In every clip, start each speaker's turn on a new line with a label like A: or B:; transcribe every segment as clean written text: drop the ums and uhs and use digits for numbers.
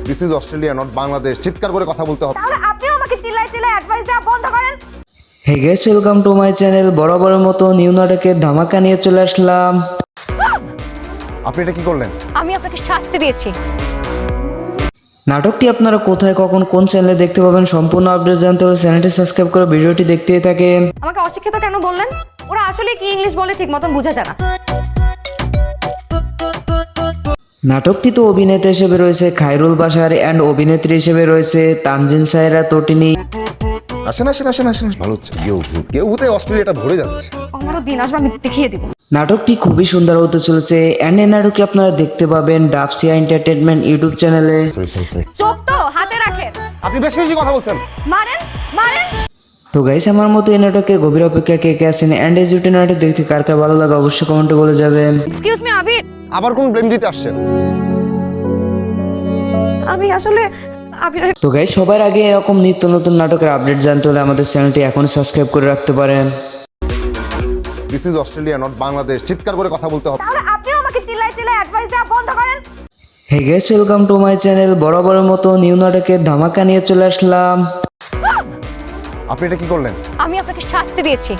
A: This is Australia not Bangladesh. চিৎকার করে কথা বলতে হবে।
B: তাহলে আপনিও আমাকে চিল্লায় অ্যাডভাইস দেওয়া বন্ধ করেন।
C: Hey guys, welcome to my channel. বরাবরের মতো নিউ নাটকের ধামাকা নিয়ে চলে আসলাম।
A: আপনি এটা কি করলেন?
B: আমি আপনাকে শাস্তি দিয়েছি।
C: নাটকটি আপনারা কোথায়, কখন, কোন চ্যানেলে দেখতে পাবেন সম্পূর্ণ আপডেট জানতে হলে চ্যানেলটি সাবস্ক্রাইব করে ভিডিওটি দেখতেই থাকেন।
B: আমাকে অশিক্ষিত কেন বললেন? ওরা আসলে কি ইংলিশ বলে ঠিক মতন বোঝা যায় না।
C: নাটকটি তো অভিনেতা হিসেবে রয়েছে খায়রুল বাশার অ্যান্ড অভিনেত্রী হিসেবে রয়েছে তানজিন সায়রা তটিনী।
A: আসেন আসেন আসেন আসেন, ভালো হচ্ছে। কেউ ভূতে অস্ট্রেলিয়াটা ভরে যাচ্ছে।
B: আমারও দিন আসবে, আমি দেখিয়ে দিব।
C: নাটকটি খুবই সুন্দর হতে চলেছে অ্যান্ড এই নাটকটি আপনারা দেখতে পাবেন ডাবসিয়া এন্টারটেনমেন্ট ইউটিউব চ্যানেলে।
B: চোখ তো হাতে রাখেন।
A: আপনি বেশি বেশি কথা বলছেন।
B: মারেন মারেন।
C: তো গাইস, আমার মতো এই নাটকের গভীর অপেক্ষা কে কে আছেন অ্যান্ড এই জুটি নাটক দেখতে কার কার ভালো লাগে অবশ্যই কমেন্টে বলে যাবেন।
B: এক্সকিউজ মি আবির,
A: আবার কোন ব্লেম দিতে আসছেন?
B: আমি আসলে আবির।
C: তো গাইস, সবার আগে এরকম নিত্য নতুন নাটকের আপডেট জানতে হলে আমাদের চ্যানেলটি এখন সাবস্ক্রাইব করে রাখতে পারেন।
A: This is Australia not Bangladesh. চিৎকার করে কথা বলতে হবে।
B: তাহলে আপনিও আমাকে চিল্লায় অ্যাডভাইস দেওয়া বন্ধ করেন।
C: Hey guys, welcome to my channel. বরাবরের মতো নিউ নাটকের ধামাকা নিয়ে চলে আসলাম।
A: আপনি এটা কি করলেন?
B: আমি আপনাকে শাস্তি দিয়েছি।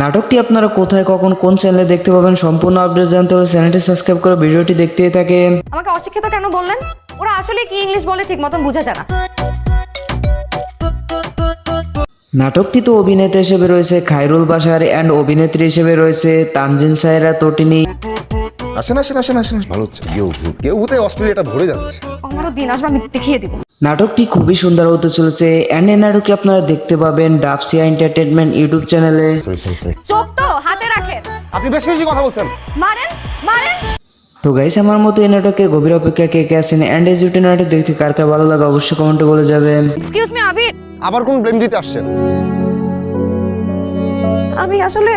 C: নাটকটি আপনারা কোথায়, কখন, কোন চ্যানেলে দেখতে পাবেন সম্পূর্ণ আপডেট জানতে হলে চ্যানেলটি সাবস্ক্রাইব করে ভিডিওটি দেখতেই থাকেন।
B: আমাকে অশিক্ষিত কেন বললেন? ওরা আসলে কি ইংলিশ বলে ঠিক মতন বোঝা যায় না।
C: নাটকটি তো অভিনেতা হিসেবে রয়েছে খায়রুল বাশার অ্যান্ড অভিনেত্রী হিসেবে রয়েছে তানজিন সায়রা তটিনী।
A: আসেন আসেন আসেন আসেন, ভালো হচ্ছে। কেউ ভূতে অস্ট্রেলিয়াটা ভরে যাচ্ছে।
B: আমারও দিন আসবে, আমি দেখিয়ে দিব।
C: নাটকটি খুবই সুন্দর হতে চলেছে অ্যান্ড এই নাটকটি আপনারা দেখতে পাবেন ডাবসিয়া এন্টারটেনমেন্ট ইউটিউব চ্যানেলে।
B: চোখ তো হাতে রাখেন।
A: আপনি বেশি বেশি কথা বলছেন।
B: মারেন মারেন।
C: তো গাইস, আমার মতো এই নাটকের গভীর অপেক্ষা কে কে আছেন অ্যান্ড এই জুটি নাটক দেখতে কার কার ভালো লাগে অবশ্যই কমেন্টে বলে যাবেন।
B: এক্সকিউজ মি আবির,
A: আবার কোন ব্লেম দিতে আসছেন?
B: আমি আসলে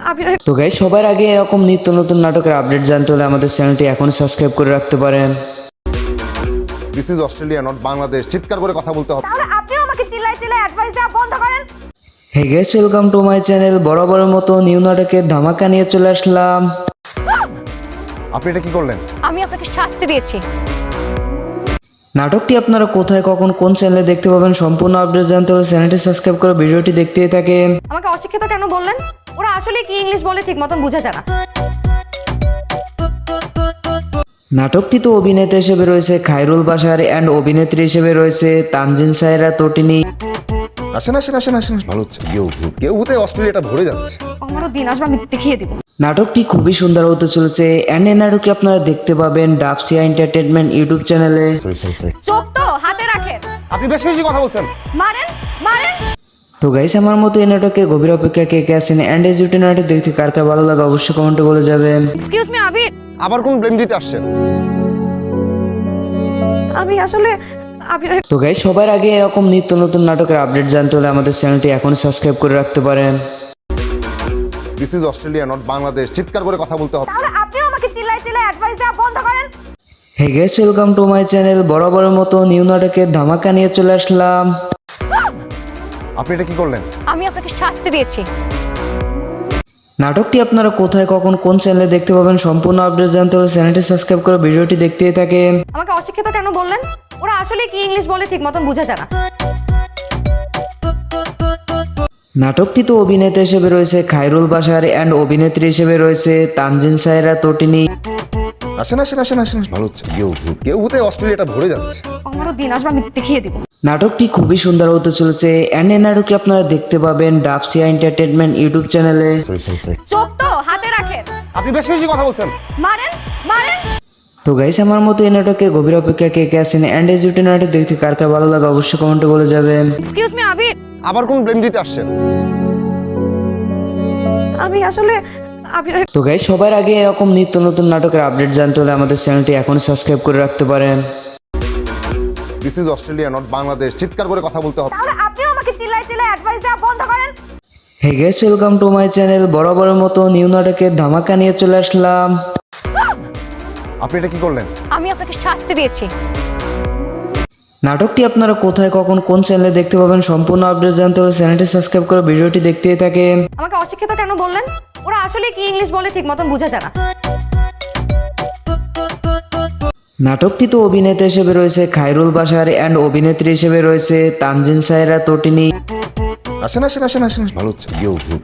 B: আবির।
C: তো গাইস, সবার আগে এরকম নিত্য নতুন নাটকের আপডেট জানতে হলে আমাদের চ্যানেলটি এখন সাবস্ক্রাইব করে রাখতে পারেন।
A: This is Australia not Bangladesh. চিৎকার করে কথা বলতে হবে।
B: তাহলে আপনিও আমাকে চিল্লায় অ্যাডভাইস দেওয়া বন্ধ করেন।
C: Hey guys, welcome to my channel. বরাবরের মতো নিউ নাটকের ধামাকা নিয়ে চলে আসলাম।
A: আপনি এটা কি করলেন?
B: আমি আপনাকে শাস্তি দিয়েছি।
C: নাটকটি আপনারা কোথায়, কখন, কোন চ্যানেলে দেখতে পাবেন সম্পূর্ণ আপডেট জানতে হলে চ্যানেলটি সাবস্ক্রাইব করে ভিডিওটি দেখতেই থাকেন।
B: আমাকে অশিক্ষিত কেন বললেন? ওরা আসলে কি ইংলিশ বলে ঠিক মতন বোঝা যায় না।
C: নাটকটি তো অভিনেতা হিসেবে রয়েছে খায়রুল বাশার অ্যান্ড অভিনেত্রী হিসেবে রয়েছে তানজিন সায়রা তটিনী।
A: আসেন আসেন আসেন আসেন, ভালো হচ্ছে। কেউ ভূতে অস্ট্রেলিয়াটা ভরে যাচ্ছে।
B: আমারও দিন আসবে, আমি দেখিয়ে দিব।
C: নাটকটি খুবই সুন্দর হতে চলেছে অ্যান্ড এই নাটকটি আপনারা দেখতে পাবেন ডাবসিয়া এন্টারটেনমেন্ট ইউটিউব চ্যানেলে।
B: চোখ তো হাতে রাখেন।
A: আপনি বেশি বেশি কথা বলছেন।
B: মারেন মারেন।
C: তো গাইস, আমার মতো এই নাটকের গভীর অপেক্ষা কে কে আছেন অ্যান্ড এই জুটি নাটক দেখতে কার কার ভালো লাগে অবশ্যই কমেন্টে বলে যাবেন।
B: এক্সকিউজ মি আবির,
A: আবার কোন ব্লেম দিতে আসছেন?
B: আমি আসলে আবির।
C: তো গাইস, সবার আগে এরকম নিত্য নতুন নাটকের আপডেট জানতে হলে আমাদের চ্যানেলটি এখন সাবস্ক্রাইব করে রাখতে পারেন।
A: This is Australia not Bangladesh. চিৎকার করে কথা বলতে হবে।
B: তাহলে আপনিও আমাকে চিল্লায় অ্যাডভাইস দেওয়া বন্ধ করেন।
C: Hey guys, welcome to my channel. বরাবরের মতো নিউ নাটকের ধামাকা নিয়ে চলে আসলাম।
A: আপনি এটা কি করলেন?
B: আমি আপনাকে শাস্তি দিয়েছি।
C: নাটকটি আপনারা কোথায়, কখন, কোন চ্যানেলে দেখতে পাবেন সম্পূর্ণ আপডেট জানতে হলে চ্যানেলটি সাবস্ক্রাইব করে ভিডিওটি দেখতেই থাকেন।
B: আমাকে অশিক্ষিত কেন বললেন? ওরা আসলে কি ইংলিশ বলে ঠিক মতন বোঝা যায় না।
C: নাটকটি তো অভিনেতা হিসেবে রয়েছে খায়রুল বাশার অ্যান্ড অভিনেত্রী হিসেবে রয়েছে তানজিন সায়রা তটিনী।
A: আসেন আসেন আসেন আসেন, ভালো হচ্ছে। কেউ ভূতে অস্ট্রেলিয়াটা ভরে যাচ্ছে।
B: আমারও দিন আসবে, আমি দেখিয়ে দিব।
C: নাটকটি খুবই সুন্দর হতে চলেছে অ্যান্ড এই নাটকটি আপনারা দেখতে পাবেন ডাবসিয়া এন্টারটেনমেন্ট ইউটিউব চ্যানেলে।
B: চোখ তো হাতে রাখেন।
A: আপনি বেশি বেশি কথা বলছেন।
B: মারেন মারেন।
C: তো গাইস, আমার মতো এই নাটকের গভীর অপেক্ষা কে কে আছেন অ্যান্ড এই জুটি নাটক দেখতে কার কার ভালো লাগে অবশ্যই কমেন্টে বলে যাবেন।
B: এক্সকিউজ মি আবির,
A: আবার কোন ব্লেম দিতে আসছেন?
B: আমি আসলে আবির।
C: তো গাইস, সবার আগে এরকম নিত্য নতুন নাটকের আপডেট জানতে হলে আমাদের চ্যানেলটি এখন সাবস্ক্রাইব করে রাখতে পারেন।
A: This is Australia not Bangladesh. চিৎকার করে কথা বলতে হবে।
B: তাহলে আপনিও আমাকে চিল্লায় অ্যাডভাইস দেওয়া বন্ধ করেন।
C: Hey guys, welcome to my channel. বরাবরের মতো নিউ নাটকের ধামাকা নিয়ে চলে আসলাম।
A: আপনি এটা কি করলেন?
B: আমি আপনাকে শাস্তি দিয়েছি।
C: নাটকটি আপনারা কোথায়, কখন, কোন চ্যানেলে দেখতে পাবেন সম্পূর্ণ আপডেট জানতে হলে চ্যানেলটি সাবস্ক্রাইব করে ভিডিওটি দেখতেই থাকেন।
B: আমাকে অশিক্ষিত কেন বললেন? ওরা আসলে কি ইংলিশ বলে ঠিক মতন বোঝা যায় না।
C: নাটকটিতে অভিনেতা হিসেবে রয়েছে খায়রুল বাশার অ্যান্ড অভিনেত্রী হিসেবে রয়েছে তানজিন সায়রা তটিনী।
A: আসেন আসেন আসেন আসেন, ভালো হচ্ছে।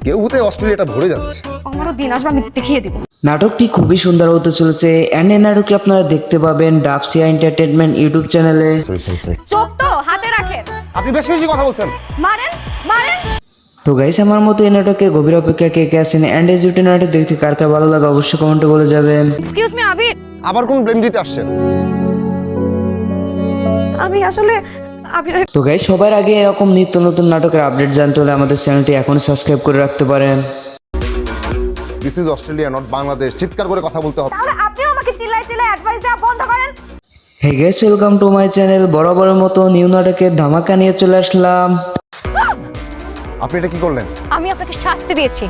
A: কেউতে অস্ট্রেলিয়াটা ভরে যাচ্ছে।
B: আমারও দিন আসবে, আমি দেখিয়ে দিব।
C: নাটকটি খুবই সুন্দর হতে চলেছে অ্যান্ড এই নাটকটি আপনারা দেখতে পাবেন ডাবসিয়া এন্টারটেনমেন্ট ইউটিউব চ্যানেলে।
B: চোখ তো হাতে রাখেন,
A: আপনি বেশি বেশি কথা বলছেন।
B: মারেন মারেন।
C: তো গাইস, আমার মতো এই নাটকের গভীর অপেক্ষা কে কে আছেন অ্যান্ড এই জুটি নাটক দেখতে কার কার ভালো লাগে অবশ্যই কমেন্টে বলে যাবেন।
B: এক্সকিউজ মি আবির,
A: আবার কোন ব্লেম দিতে আসছেন?
B: আমি আসলে আবির।
C: তো গাইস, সবার আগে এরকম নিত্য নতুন নাটকের আপডেট জানতে হলে আমাদের চ্যানেলটি এখন সাবস্ক্রাইব করে রাখতে পারেন।
A: This is Australia not Bangladesh, চিৎকার করে কথা বলতে হবে।
B: তাহলে আপনিও আমাকে চিল্লাই চিল্লাই অ্যাডভাইস দেওয়া বন্ধ করেন।
C: Hey guys, welcome to my channel. বরাবরের মতো নিউ নাটকের ধামাকা নিয়ে চলে আসলাম।
A: আপনি এটা কি করলেন?
B: আমি আপনাকে শাস্তি দিয়েছি।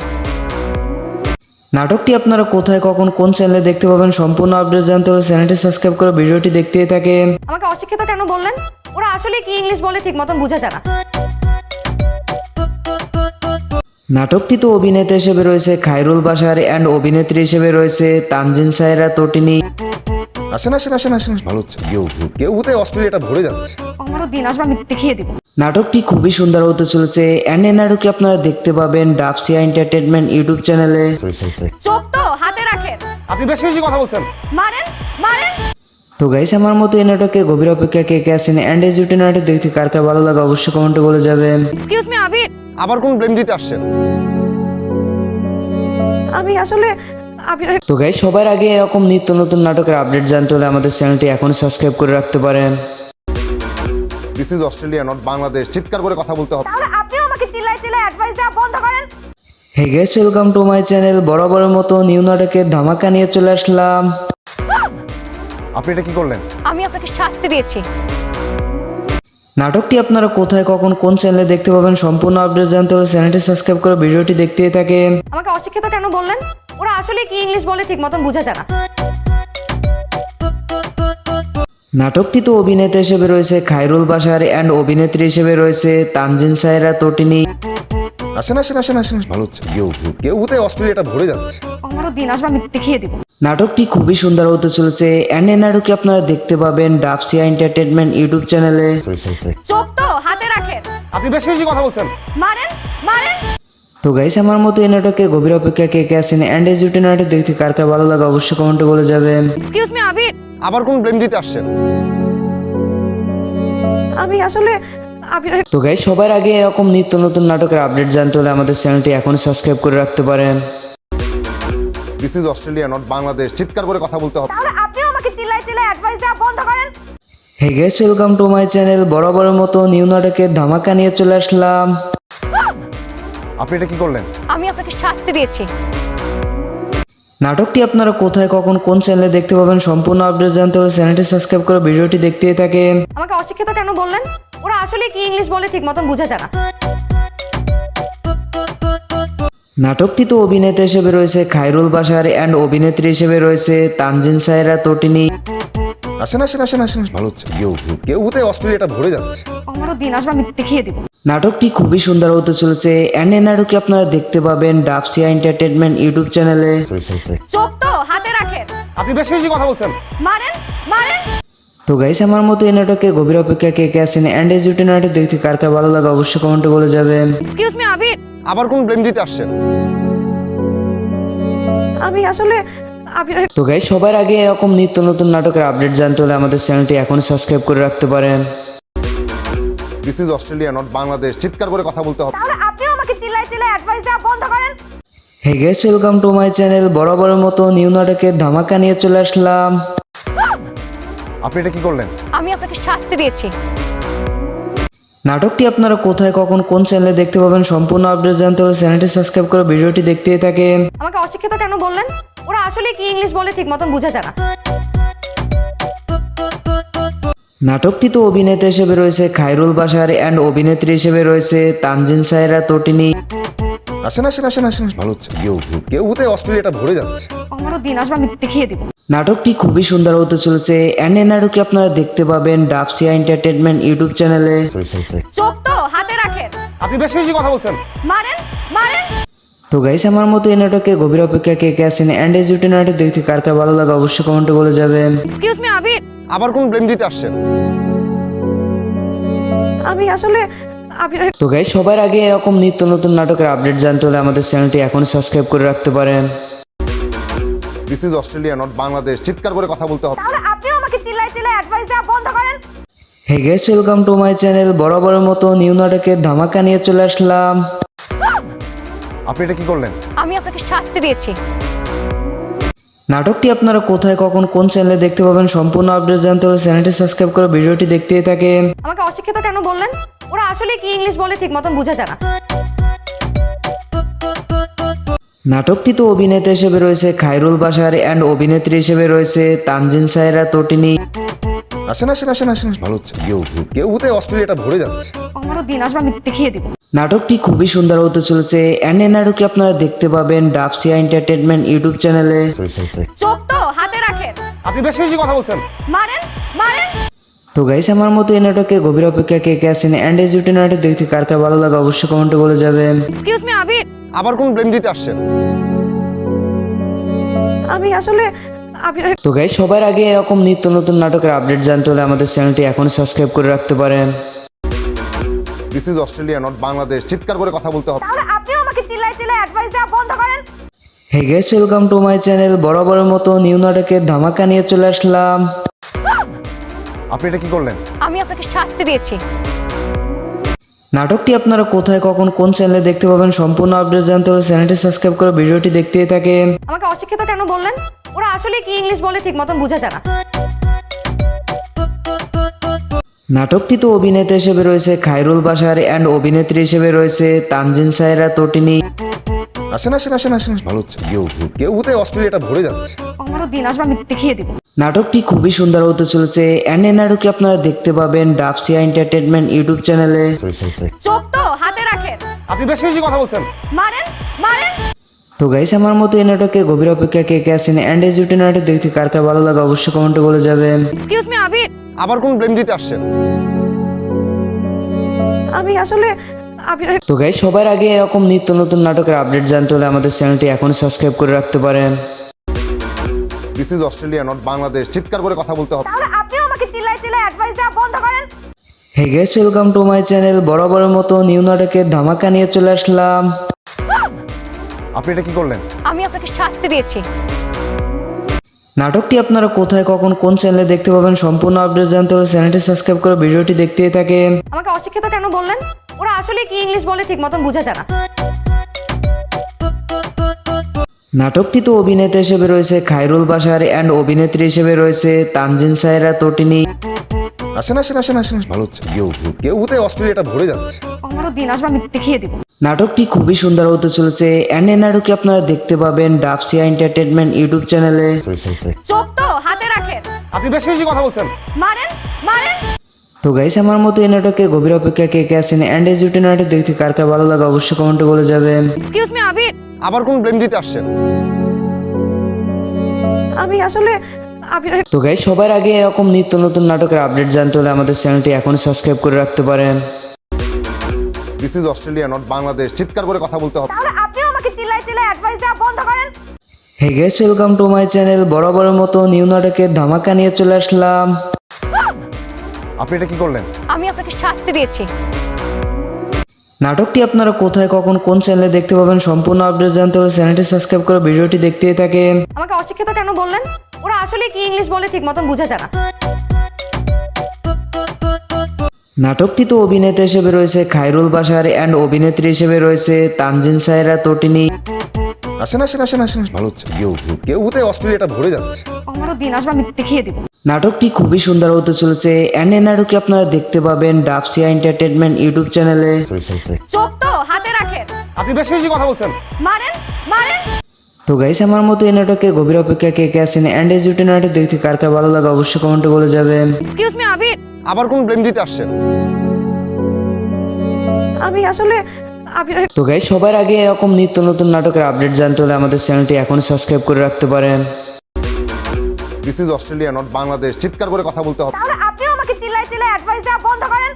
C: নাটকটি আপনারা কোথায় কখন কোন চ্যানেলে দেখতে পাবেন সম্পূর্ণ আপডেট জানতে হলে চ্যানেলটি সাবস্ক্রাইব করে ভিডিওটি দেখতেই থাকেন।
B: আমাকে অশিক্ষিত কেন বললেন? ওরা আসলে কি ইংলিশ বলে ঠিক মতন বোঝা যায় না।
C: নাটকটিতে অভিনেতা হিসেবে রয়েছে খায়রুল বাশার অ্যান্ড অভিনেত্রী হিসেবে রয়েছে তানজিন সায়রা তটিনী।
A: আসেন আসেন আসেন আসেন, ভালো হচ্ছে। কেউতে অস্ট্রেলিয়াটা ভরে যাচ্ছে।
B: আমারও দিন আসবে, আমি দেখিয়ে দিব।
C: নাটকটি খুবই সুন্দর হতে চলেছে অ্যান্ড এই নাটকটি আপনারা দেখতে পাবেন ডাবসিয়া এন্টারটেনমেন্ট ইউটিউব চ্যানেলে।
B: চোখ তো হাতে রাখেন,
A: আপনি বেশি বেশি কথা বলছেন।
B: মারেন মারেন।
C: তো গাইস, আমার মতো এই নাটকের গভীর অপেক্ষা কে কে আছেন অ্যান্ড এই জুটি নাটক দেখতে কার কার ভালো লাগে অবশ্যই কমেন্টে বলে যাবেন।
B: এক্সকিউজ মি আবির,
A: আবার কোন ব্লেম দিতে আসছেন?
B: আমি আসলে আবির।
C: তো গাইস, সবার আগে এরকম নিত্য নতুন নাটকের আপডেট জানতে হলে আমাদের চ্যানেলটি এখন সাবস্ক্রাইব করে রাখতে পারেন।
A: This is Australia not Bangladesh, চিৎকার করে কথা বলতে হবে।
B: তাহলে আপনিও আমাকে চিল্লাই চিল্লাই অ্যাডভাইস দেওয়া বন্ধ করেন।
C: Hey guys, welcome to my channel. বরাবরের মতো নিউ নাটকের ধামাকা নিয়ে চলে আসলাম।
A: আপনি এটা কি করলেন?
B: আমি আপনাকে শাস্তি দিয়েছি।
C: নাটকটি আপনারা কোথায় কখন কোন চ্যানেলে দেখতে পাবেন সম্পূর্ণ আপডেট জানতে হলে চ্যানেলটি সাবস্ক্রাইব করে ভিডিওটি দেখতেই থাকেন।
B: আমাকে অশিক্ষিত কেন বললেন? ওরা আসলে কি ইংলিশ বলে ঠিক মতন বোঝা যায় না।
C: নাটকটিতে অভিনেতা হিসেবে রয়েছে খায়রুল বাশার অ্যান্ড অভিনেত্রী হিসেবে রয়েছে তানজিন সায়রা তটিনী।
A: আসেন আসেন আসেন আসেন, ভালো হচ্ছে। কেউতে অস্ট্রেলিয়াটা ভরে যাচ্ছে।
B: আমারও দিন আসবে, আমি দেখিয়ে দিব।
C: নাটকটি খুবই সুন্দর হতে চলেছে অ্যান্ড এই নাটকটি আপনারা দেখতে পাবেন ডাবসিয়া এন্টারটেনমেন্ট ইউটিউব চ্যানেলে।
B: চোখ তো হাতে রাখেন,
A: আপনি বেশি বেশি কথা বলছেন।
B: মারেন মারেন।
C: তো গাইস, আমার মতো এই নাটকের গভীর অপেক্ষা কে কে আছেন অ্যান্ড এই জুটি নাটক দেখতে কার কার ভালো লাগে অবশ্যই কমেন্টে বলে যাবেন।
B: এক্সকিউজ মি আবির,
A: আবার কোন ব্লেম দিতে আসছেন?
B: আমি আসলে আবির।
C: তো গাইস, সবার আগে এরকম নিত্য নতুন নাটকের আপডেট জানতে হলে আমাদের চ্যানেলটি এখন সাবস্ক্রাইব করে রাখতে পারেন।
A: This is Australia not Bangladesh, চিৎকার করে কথা বলতে হবে।
B: তাহলে আপনিও আমাকে চিল্লাই চিল্লাই অ্যাডভাইস দেওয়া বন্ধ করেন।
C: Hey guys, welcome to my channel. বরাবরের মতো নিউ নাটকের ধামাকা নিয়ে চলে আসলাম।
A: আপনি এটা কি করলেন?
B: আমি আপনাকে শাস্তি দিয়েছি।
C: নাটকটি আপনারা কোথায় কখন কোন চ্যানেলে দেখতে পাবেন সম্পূর্ণ আপডেট জানতে হলে চ্যানেলটি সাবস্ক্রাইব করে ভিডিওটি দেখতেই থাকেন।
B: আমাকে অশিক্ষিত কেন বললেন? ওরা আসলে কি ইংলিশ বলে ঠিক মতন বোঝা যায় না।
C: নাটকটিতে অভিনেতা হিসেবে রয়েছে খায়রুল বাশার অ্যান্ড অভিনেত্রী হিসেবে রয়েছে তানজিন সায়রা তটিনী।
A: আসেন আসেন আসেন আসেন, ভালো হচ্ছে। কেউতে অস্ট্রেলিয়াটা ভরে যাচ্ছে।
B: আমারও দিন আসবে, আমি দেখিয়ে দিব।
C: নাটকটি খুবই সুন্দর হতে চলেছে অ্যান্ড এই নাটকটি আপনারা দেখতে পাবেন ডাবসিয়া এন্টারটেনমেন্ট ইউটিউব চ্যানেলে।
B: চোখ তো হাতে রাখেন,
A: আপনি বেশি বেশি কথা বলছেন।
B: মারেন মারেন।
C: তো গাইস, আমার মতো এই নাটকের গভীর অপেক্ষা কে কে আছেন অ্যান্ড এই জুটি নাটক দেখতে কার কার ভালো লাগে অবশ্যই কমেন্টে বলে যাবেন।
B: এক্সকিউজ মি আবির,
A: আবার কোন ব্লেম দিতে আসছেন?
B: আমি আসলে আবির।
C: তো গাইস, সবার আগে এরকম নিত্য নতুন নাটকের আপডেট জানতে হলে আমাদের চ্যানেলটি এখন সাবস্ক্রাইব করে রাখতে পারেন।
A: This is Australia not Bangladesh, চিৎকার করে কথা বলতে হবে।
B: তাহলে আপনিও আমাকে চিল্লাই চিল্লাই অ্যাডভাইস দেওয়া বন্ধ করেন।
C: Hey guys, welcome to my channel. বরাবরের মতো নিউ নাটকের ধামাকা নিয়ে চলে আসলাম।
A: আপনি এটা কি করলেন?
B: আমি আপনাকে শাস্তি দিয়েছি।
C: নাটকটি আপনারা কোথায় কখন কোন চ্যানেলে দেখতে পাবেন সম্পূর্ণ আপডেট জানতে হলে চ্যানেলটি সাবস্ক্রাইব করে ভিডিওটি দেখতেই থাকেন।
B: আমাকে অশিক্ষিত কেন বললেন? ওরা আসলে কি ইংলিশ বলে ঠিক মতন বোঝা যায় না।
C: নাটকটিতে অভিনেতা হিসেবে রয়েছে খায়রুল বাশার অ্যান্ড অভিনেত্রী হিসেবে রয়েছে তানজিন সায়রা তটিনী।
A: আসেন আসেন আসেন আসেন, ভালো হচ্ছে। কেউতে অস্ট্রেলিয়াটা ভরে যাচ্ছে।
B: আমারও দিন আসবে, আমি দেখিয়ে দিব।
C: নাটকটি খুবই সুন্দর হতে চলেছে অ্যান্ড এই নাটকটি আপনারা দেখতে পাবেন ডাবসিয়া এন্টারটেনমেন্ট ইউটিউব চ্যানেলে।
B: চোখ তো হাতে রাখেন,
A: আপনি বেশি বেশি কথা বলছেন।
B: মারেন মারেন।
C: তো গাইস আমার মতো এই নাটকের গভীর অপেক্ষা কে কে আছেন অ্যান্ড এই জুটি নাটক দেখতে কার কার ভালো লাগে অবশ্যই কমেন্টে বলে যাবেন।
B: এক্সকিউজ মি আবির,
A: আবার কোন ব্লেম দিতে আসছেন?
B: আমি আসলে আবির।
C: তো গাইস সবার আগে এরকম নিত্য নতুন নাটকের আপডেট জানতে হলে আমাদের চ্যানেলটি এখন সাবস্ক্রাইব করে রাখতে পারেন।
A: This is Australia not Bangladesh. চিৎকার করে কথা বলতে হবে।
B: তাহলে আপনিও আমাকে চিল্লাই অ্যাডভাইস দেওয়া বন্ধ করেন।
C: Hey guys welcome to my channel. বরাবরের মতো নিউ নাটকের ধামাকা নিয়ে চলে আসলাম।
A: আপনি এটা কি করলেন?
B: আমি আপনাকে শাস্তি দিয়েছি।
C: নাটকটি আপনারা কোথায় কখন কোন চ্যানেলে দেখতে পাবেন সম্পূর্ণ আপডেট জানতে হলে চ্যানেলটি সাবস্ক্রাইব করে ভিডিওটি দেখতেই থাকেন।
B: আমাকে অশিক্ষিত কেন বললেন? ওরা আসলে কি ইংলিশ বলে ঠিক মতন বোঝা যায় না।
C: নাটকটিতে অভিনেতা হিসেবে রয়েছে খায়রুল বাশার অ্যান্ড অভিনেত্রী হিসেবে রয়েছে তানজিন সায়রা তটিনী।
A: আসেন আসেন আসেন আসেন, ভালো হচ্ছে। কেউ অস্ট্রেলিয়াটা ভরে যাচ্ছে।
B: আমারও দিন আসবে, আমি দেখিয়ে দিব।
C: নাটকটি খুবই সুন্দর হতে চলেছে অ্যান্ড এই নাটকটি আপনারা দেখতে পাবেন ডাবসিয়া এন্টারটেনমেন্ট ইউটিউব চ্যানেলে।
B: চোখ তো হাতে রাখেন।
A: আপনি বেশি বেশি কথা বলছেন।
B: মারেন মারেন।
C: তো গাইস আমার মতো এই নাটকের গভীর অপেক্ষা কে কে আছেন অ্যান্ড এই জুটি নাটক দেখতে কার কার ভালো লাগে অবশ্যই কমেন্টে বলে যাবেন।
B: এক্সকিউজ মি আবির,
A: আবার কোন ব্লেম দিতে আসছেন?
B: আমি আসলে আবির।
C: তো গাইস সবার আগে এরকম নিত্য নতুন নাটকের আপডেট জানতে হলে আমাদের চ্যানেলটি এখন সাবস্ক্রাইব করে রাখতে পারেন।
A: This is Australia not Bangladesh. চিৎকার করে কথা বলতে হবে।
B: তাহলে আপনিও আমাকে চিল্লাই অ্যাডভাইস দেওয়া বন্ধ করেন।
C: Hey guys welcome to my channel. বরাবরের মতো নিউ নাটকের ধামাকা নিয়ে চলে আসলাম।
A: আপনি এটা কি করলেন?
B: আমি আপনাকে শাস্তি দিয়েছি।
C: নাটকটি আপনারা কোথায় কখন কোন চ্যানেলে দেখতে পাবেন সম্পূর্ণ আপডেট জানতে হলে চ্যানেলটি সাবস্ক্রাইব করে ভিডিওটি দেখতেই থাকেন।
B: আমাকে অশিক্ষিত কেন বললেন? ওরা আসলে কি ইংলিশ বলে ঠিক মতন বোঝা যায় না।
C: নাটকটিতে অভিনেতা হিসেবে রয়েছে খায়রুল বাশার অ্যান্ড অভিনেত্রী হিসেবে রয়েছে তানজিন সায়রা তটিনী।
A: আসেন আসেন আসেন আসেন, ভালো হচ্ছে। কেউ অস্ট্রেলিয়াটা ভরে যাচ্ছে।
B: আমারও দিন আসবে, আমি দেখিয়ে দিব।
C: নাটকটি খুবই সুন্দর হতে চলেছে অ্যান্ড এই নাটকটি আপনারা দেখতে পাবেন ডাবসিয়া এন্টারটেনমেন্ট ইউটিউব চ্যানেলে।
B: চোখ তো হাতে রাখেন।
A: আপনি বেশি বেশি কথা বলছেন।
B: মারেন মারেন।
C: তো গাইস আমার মতো এই নাটকের গভীর অপেক্ষা কে কে আছেন অ্যান্ড এই জুটি নাটক দেখতে কার কার ভালো লাগে অবশ্যই কমেন্টে বলে যাবেন।
B: এক্সকিউজ মি আবির,
A: আবার কোন ব্লেম দিতে আসছেন?
B: আমি আসলে আবির।
C: তো গাইস সবার আগে এরকম নিত্য নতুন নাটকের আপডেট জানতে হলে আমাদের চ্যানেলটি এখন সাবস্ক্রাইব করে রাখতে পারেন।
A: This is Australia not Bangladesh. চিৎকার করে কথা বলতে হবে।
B: তাহলে আপনিও আমাকে চিল্লাই অ্যাডভাইস দেওয়া বন্ধ করেন।
C: Hey guys welcome to my channel. বরাবরের মতো নিউ নাটকের ধামাকা নিয়ে চলে আসলাম।
A: আপনি এটা কি করলেন?
B: আমি আপনাকে শাস্তি দিয়েছি।
C: নাটকটি আপনারা কোথায় কখন কোন চ্যানেলে দেখতে পাবেন সম্পূর্ণ আপডেট জানতে হলে চ্যানেলটি সাবস্ক্রাইব করে ভিডিওটি দেখতেই থাকেন।
B: আমাকে অশিক্ষিত কেন বললেন? ওরা আসলে কি ইংলিশ বলে ঠিক মতন বোঝা যায় না।
C: নাটকটিতে অভিনেতা হিসেবে রয়েছে খায়রুল বাশার অ্যান্ড অভিনেত্রী হিসেবে রয়েছে তানজিন সায়রা তটিনী।
A: আসেন আসেন আসেন আসেন, ভালো হচ্ছে। কেউ অস্ট্রেলিয়াটা ভরে যাচ্ছে।
B: আমারও দিন আসবে, আমি দেখিয়ে দিব।
C: নাটকটি খুবই সুন্দর হতে চলেছে অ্যান্ড এই নাটকটি আপনারা দেখতে পাবেন ডাবসিয়া এন্টারটেনমেন্ট ইউটিউব চ্যানেলে।
B: চোখ তো হাতে রাখেন।
A: আপনি বেশি বেশি কথা বলছেন।
B: মারেন মারেন।
C: তো গাইস আমার মতো এই নাটকের গভীর অপেক্ষা কে কে আছেন অ্যান্ড এই জুটি নাটক দেখতে কার কার ভালো লাগে অবশ্যই কমেন্টে বলে যাবেন।
B: এক্সকিউজ মি আবির,
A: আবার কোন ব্লেম দিতে আসছেন?
B: আমি আসলে আবির।
C: তো গাইস সবার আগে এরকম নিত্য নতুন নাটকের আপডেট জানতে হলে আমাদের চ্যানেলটি এখন সাবস্ক্রাইব করে রাখতে পারেন।
A: This is Australia not Bangladesh. চিৎকার করে কথা বলতে হবে।
B: তাহলে আপনিও আমাকে চিল্লাই অ্যাডভাইস দেওয়া বন্ধ করেন।
C: Hey guys welcome to my channel. বরাবরের মতো নিউ নাটকের ধামাকা নিয়ে চলে আসলাম।
A: আপনি এটা কি করলেন?
B: আমি আপনাকে শাস্তি দিয়েছি।
C: নাটকটি আপনারা কোথায় কখন কোন চ্যানেলে দেখতে পাবেন সম্পূর্ণ আপডেট জানতে হলে চ্যানেলটি সাবস্ক্রাইব করে ভিডিওটি দেখতেই থাকেন।
B: আমাকে অশিক্ষিত কেন বললেন? ওরা আসলে কি ইংলিশ বলে ঠিক মতন বোঝা যায় না।
C: নাটকটিতে অভিনেতা হিসেবে রয়েছে খায়রুল বাশার অ্যান্ড অভিনেত্রী হিসেবে রয়েছে তানজিন সায়রা তটিনী।
A: আসেন আসেন আসেন আসেন, ভালো হচ্ছে। কেউ অস্ট্রেলিয়াটা ভরে যাচ্ছে।
B: আমারও দিন আসবে, আমি দেখিয়ে দিব।
C: নাটকটি খুবই সুন্দর হতে চলেছে অ্যান্ড এই নাটকটি আপনারা দেখতে পাবেন ডাবসিয়া এন্টারটেনমেন্ট ইউটিউব চ্যানেলে।
B: চোখ তো হাতে রাখেন।
A: আপনি বেশি বেশি কথা বলছেন।
B: মারেন মারেন।
C: তো গাইস আমার মতো এই নাটকের গভীর অপেক্ষা কে কে আছেন অ্যান্ড এই জুটি নাটক দেখতে কার কার ভালো লাগে অবশ্যই কমেন্টে বলে যাবেন।
B: এক্সকিউজ মি আবির,
A: আবার কোন ব্লেম দিতে আসছেন?
B: আমি আসলে আবির।
C: তো গাইস সবার আগে এরকম নিত্য নতুন নাটকের আপডেট জানতে হলে আমাদের চ্যানেলটি এখন সাবস্ক্রাইব করে রাখতে পারেন।
A: This is Australia not Bangladesh. চিৎকার করে কথা বলতে হবে।
B: তাহলে আপনিও আমাকে চিল্লাই অ্যাডভাইস দেওয়া বন্ধ করেন।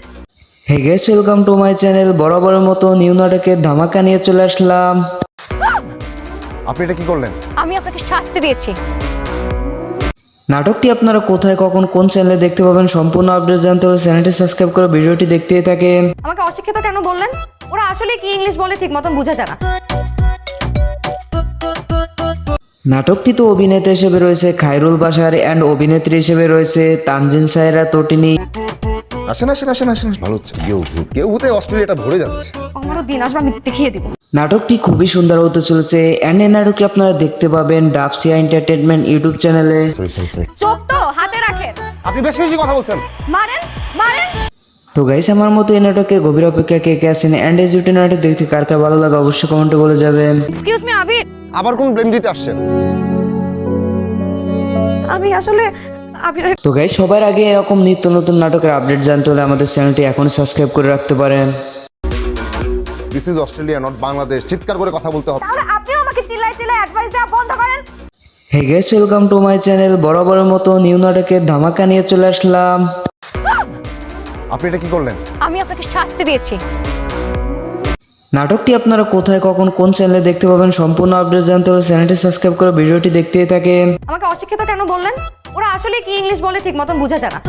C: Hey guys welcome to my channel. বরাবরের মতো নিউ নাটকের ধামাকা নিয়ে চলে আসলাম।
A: আপনি এটা কি করলেন?
B: আমি আপনাকে শাস্তি দিয়েছি।
C: নাটকটি আপনারা কোথায় কখন কোন চ্যানেলে দেখতে পাবেন সম্পূর্ণ আপডেট জানতে হলে চ্যানেলটি সাবস্ক্রাইব করে ভিডিওটি দেখতেই থাকেন।
B: আমাকে অশিক্ষিত কেন বললেন? ওরা আসলে কি ইংলিশ বলে ঠিক মতন বোঝা যায় না।
C: নাটকটি তো অভিনেতা হিসেবে রয়েছে খায়রুল বাশার অ্যান্ড অভিনেত্রী হিসেবে রয়েছে তানজিন সায়রা তটিনী।
A: আসেন আসেন আসেন আসেন, ভালো হচ্ছে। কেউ হতে অস্ট্রেলিয়াটা ভরে যাচ্ছে।
B: আমারও দিন আসবে, আমি দেখিয়ে দিব।
C: নাটকটি খুবই সুন্দর হতে চলেছে অ্যান্ড এই নাটকটি আপনারা দেখতে পাবেন ডাবসিয়া এন্টারটেনমেন্ট ইউটিউব চ্যানেলে।
B: চোখ তো হাতে রাখেন।
A: আপনি বেশি বেশি কথা বলছেন।
B: মারেন মারেন।
C: তো গাইস, আমার মতো এই নাটকের গভীর অপেক্ষা কে কে আছেন অ্যান্ড এই জুটি নাটক দেখতে কার কার ভালো লাগে অবশ্যই কমেন্টে বলে যাবেন।
B: এক্সকিউজ মি আবির,
A: আবার কোন ব্লেম দিতে আসছেন?
B: আমি আসলে আবিরের
C: তো গাইস, সবার আগে এরকম নিত্য নতুন নাটকের আপডেট জানতে হলে আমাদের চ্যানেলটি এখন সাবস্ক্রাইব করে রাখতে পারেন।
A: This is Australia not Bangladesh. চিৎকার করে কথা বলতে হবে।
B: তাহলে আপনিও আমাকে চিল্লাই চিল্লাই অ্যাডভাইস দেওয়া বন্ধ করেন।
C: Hey guys, welcome to my channel. বরাবরের মতো নিউ নাটকের ধামাকা নিয়ে চলে আসলাম।
A: আপনি এটা কি করলেন?
B: আমি আপনাকে শাস্তি দিয়েছি।
C: নাটকটি আপনারা কোথায় কখন কোন চ্যানেলে দেখতে পাবেন সম্পূর্ণ আপডেট জানতে হলে চ্যানেলটি সাবস্ক্রাইব করে ভিডিওটি দেখতেই থাকেন।
B: আমাকে অশিক্ষিত কেন বললেন? ওরা আসলে কি ইংলিশ বলে ঠিক মতন বোঝা যায় না।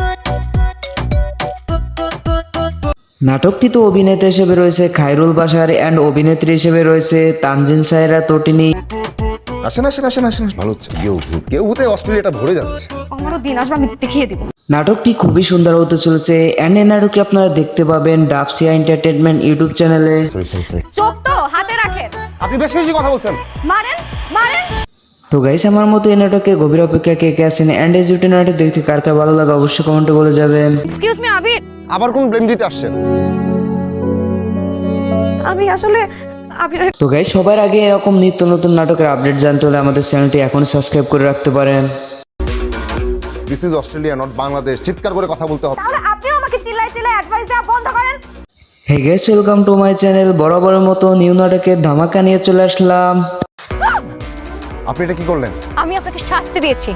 C: নাটকটি তো অভিনেতা হিসেবে রয়েছে খায়রুল বাশার অ্যান্ড অভিনেত্রী হিসেবে রয়েছে তানজিন সায়রা তটিনী।
A: আসেন আসেন আসেন আসেন, ভালো হচ্ছে। কেউ হতে অস্ট্রেলিয়াটা ভরে যাচ্ছে।
B: আমারও দিন আসবে, আমি দেখিয়ে দিব।
C: নাটকটি খুবই সুন্দর হতে চলেছে অ্যান্ড এই নাটকটি আপনারা দেখতে পাবেন ডাবসিয়া এন্টারটেনমেন্ট ইউটিউব চ্যানেলে।
B: চোখ তো হাতে রাখেন।
A: আপনি বেশি বেশি কথা বলছেন।
B: মারেন মারেন।
C: তো গাইস, আমার মতো এই নাটকের গভীর অপেক্ষা কে কে আছেন অ্যান্ড এই জুটি নাটক দেখতে কার কার ভালো লাগে অবশ্যই কমেন্টে বলে যাবেন।
B: এক্সকিউজ মি আবির,
A: আবার কোন ব্লেম দিতে আসছেন?
B: আমি আসলে আবিরের
C: তো গাইস, সবার আগে এরকম নিত্য নতুন নাটকের আপডেট জানতে হলে আমাদের চ্যানেলটি এখন সাবস্ক্রাইব করে রাখতে পারেন।
A: This is Australia not Bangladesh. চিৎকার করে কথা বলতে হবে।
B: তাহলে আপনিও আমাকে চিল্লাই চিল্লাই অ্যাডভাইস দেওয়া বন্ধ করেন।
C: Hey guys, welcome to my channel. বরাবরের মতো নিউ নাটকের ধামাকা নিয়ে চলে আসলাম।
A: আপনি এটা কি করলেন?
B: আমি আপনাকে শাস্তি দিয়েছি।